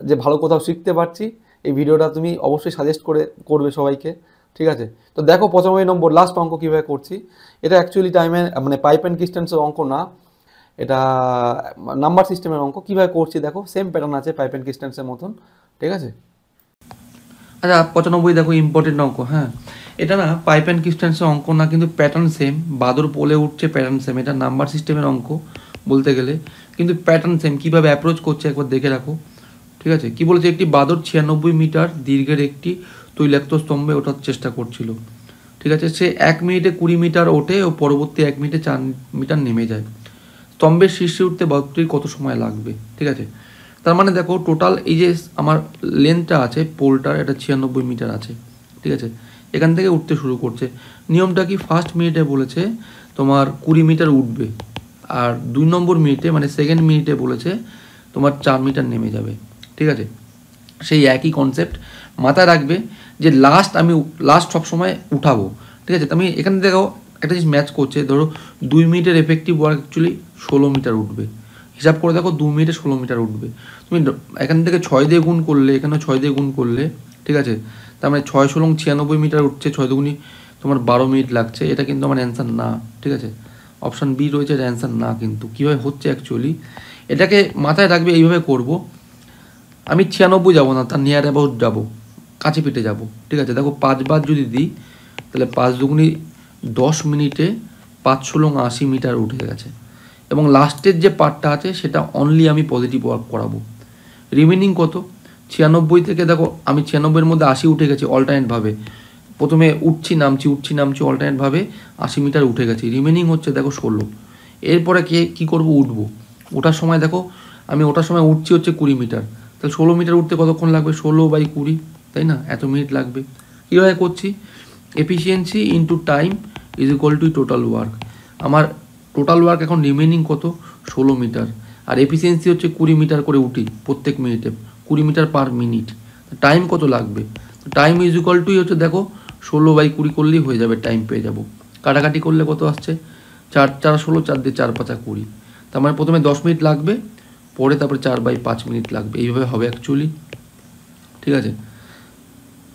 যে ভালো কোথাও শিখতে পারছি, এই ভিডিওটা তুমি অবশ্যই সাজেস্ট করবে সবাইকে, ঠিক আছে। তো দেখো 95 নম্বর লাস্ট অঙ্ক কীভাবে করছি। এটা অ্যাকচুয়ালি মানে পাইপ অ্যান্ড কিস্টেন্সের অঙ্ক না, এটা নাম্বার সিস্টেমের অঙ্ক। কীভাবে করছি দেখো, সেম প্যাটার্ন আছে পাইপ অ্যান্ড কিস্টেন্সের মতন, ঠিক আছে।
আচ্ছা 95 দেখো ইম্পর্টেন্ট অঙ্ক। হ্যাঁ, এটা না পাইপ অ্যান্ড কিস্টেন্সের অঙ্ক না, কিন্তু প্যাটার্ন সেম। বাদর পোলে উঠছে, প্যাটার্ন সেম। এটা নাম্বার সিস্টেমের অঙ্ক বলতে গেলে, কিন্তু প্যাটার্ন সেম। কীভাবে অ্যাপ্রোচ করছে একবার দেখে রাখো, ঠিক আছে। কি বলেছে? একটি বাদর 96 মিটার দীর্ঘের একটি তৈলাক্ত স্তম্ভে ওঠার চেষ্টা করছিল, ঠিক আছে। সে 1 মিনিটে 20 মিটার ওঠে ও পরবর্তী 1 মিনিটে 4 মিটার নেমে যায়। স্তম্ভের শীর্ষে উঠতে বাদরটির কত সময় লাগবে, ঠিক আছে। তার মানে দেখো টোটাল এই যে আমার লেন্থটা আছে পোলটার, এটা 96 মিটার আছে, ঠিক আছে। এখান থেকে উঠতে শুরু করছে। নিয়মটা কি? ফার্স্ট মিনিটে বলেছে তোমার 20 মিটার উঠবে, আর 2 নম্বর মিনিটে মানে সেকেন্ড মিনিটে বলেছে তোমার 4 মিটার নেমে যাবে, ঠিক আছে। সেই একই কনসেপ্ট মাথায় রাখবে যে লাস্ট সবসময় উঠাবো, ঠিক আছে। আমি এখানে দেখো একটা জিনিস ম্যাচ করছে। ধরো 2 মিনিটের এফেক্টিভ ওয়ার্ক অ্যাকচুয়ালি 16 মিটার উঠবে। হিসাব করে দেখো 2 মিনিটে 16 মিটার উঠবে। তুমি এখান থেকে 6 দিয়ে গুণ করলে, এখানেও 6 দিয়ে গুণ করলে, ঠিক আছে। তার মানে 6 16 96 মিটার উঠছে, 6 দুগুণি তোমার 12 মিনিট লাগছে। এটা কিন্তু আমার অ্যান্সার না, ঠিক আছে। অপশান বি রয়েছে, এটা অ্যান্সার না। কিন্তু কীভাবে হচ্ছে অ্যাকচুয়ালি এটাকে মাথায় রাখবে, এইভাবে করব। আমি 96 যাবো না, তার নিয়ার অ্যাবাউট যাবো, কাছে পিঠে যাবো, ঠিক আছে। দেখো 5 বার যদি দিই, তাহলে 5 দুগুণি 10 মিনিটে 5 16 80 মিটার উঠে গেছে। এবং লাস্টের যে পার্টটা আছে সেটা অনলি আমি পজিটিভ ওয়ার্ক করাবো। রিমেনিং কত? 96 থেকে দেখো আমি 96-এর মধ্যে 80 উঠে গেছি অল্টারনেটভাবে। প্রথমে উঠছি নামছি অল্টারনেটভাবে 80 মিটার উঠে গেছি। রিমেনিং হচ্ছে দেখো 16। এরপরে কী করবো? উঠবো। ওঠার সময় দেখো আমি ওঠার সময় উঠছি হচ্ছে 20 মিটার, তাহলে 16 মিটার উঠতে কতক্ষণ লাগবে? 16/20, তাই না? এত মিনিট লাগবে। কীভাবে করছি? Efficiency into time is equal to total work. আমার টোটাল ওয়ার্ক এখন রিমেনিং কত? 16 মিটার। আর এফিসিয়েন্সি হচ্ছে 20 মিটার করে উঠি প্রত্যেক মিনিটে, 20 মিটার পার মিনিট। টাইম কত লাগবে? টাইম ইজ ইকুয়াল টুই হচ্ছে দেখো 16/20 করলেই হয়ে যাবে, টাইম পেয়ে যাবো। কাটাকাটি করলে কত আসছে? 4 4 16, 4 দিয়ে 4 5 20। তার মানে প্রথমে 10 মিনিট লাগবে, পরে তারপরে 4/5 মিনিট লাগবে, এইভাবে হবে অ্যাকচুয়ালি। ঠিক আছে,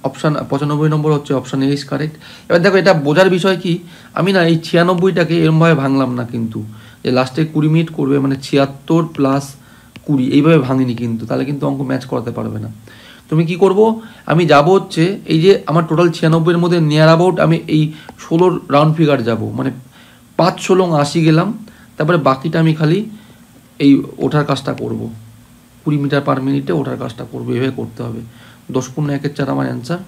অপশান 95 নম্বর হচ্ছে অপশান এ ইজ কারেক্ট। এবার দেখো এটা বোঝার বিষয় কি, আমি না এই 96টাকে এরমভাবে ভাঙলাম না কিন্তু, যে লাস্টে 20 মিনিট করবে মানে 76 + 20 এইভাবে ভাঙিনি কিন্তু, তাহলে কিন্তু অঙ্ক ম্যাচ করাতে পারবে না। তুমি কি করব, আমি যাব হচ্ছে এই যে আমার টোটাল 96 এর মধ্যে নিয়ার অ্যাবাউট আমি এই 16 রাউন্ড ফিগার যাব, মানে 5 16 80 গেলাম, তারপরে বাকিটা আমি খালি এই ওঠার কাজটা করব, 20 মিটার পার মিনিটে ওঠার কাজটা করবো, এভাবে করতে হবে। 10 × 1 = 4 আমার অ্যান্সার।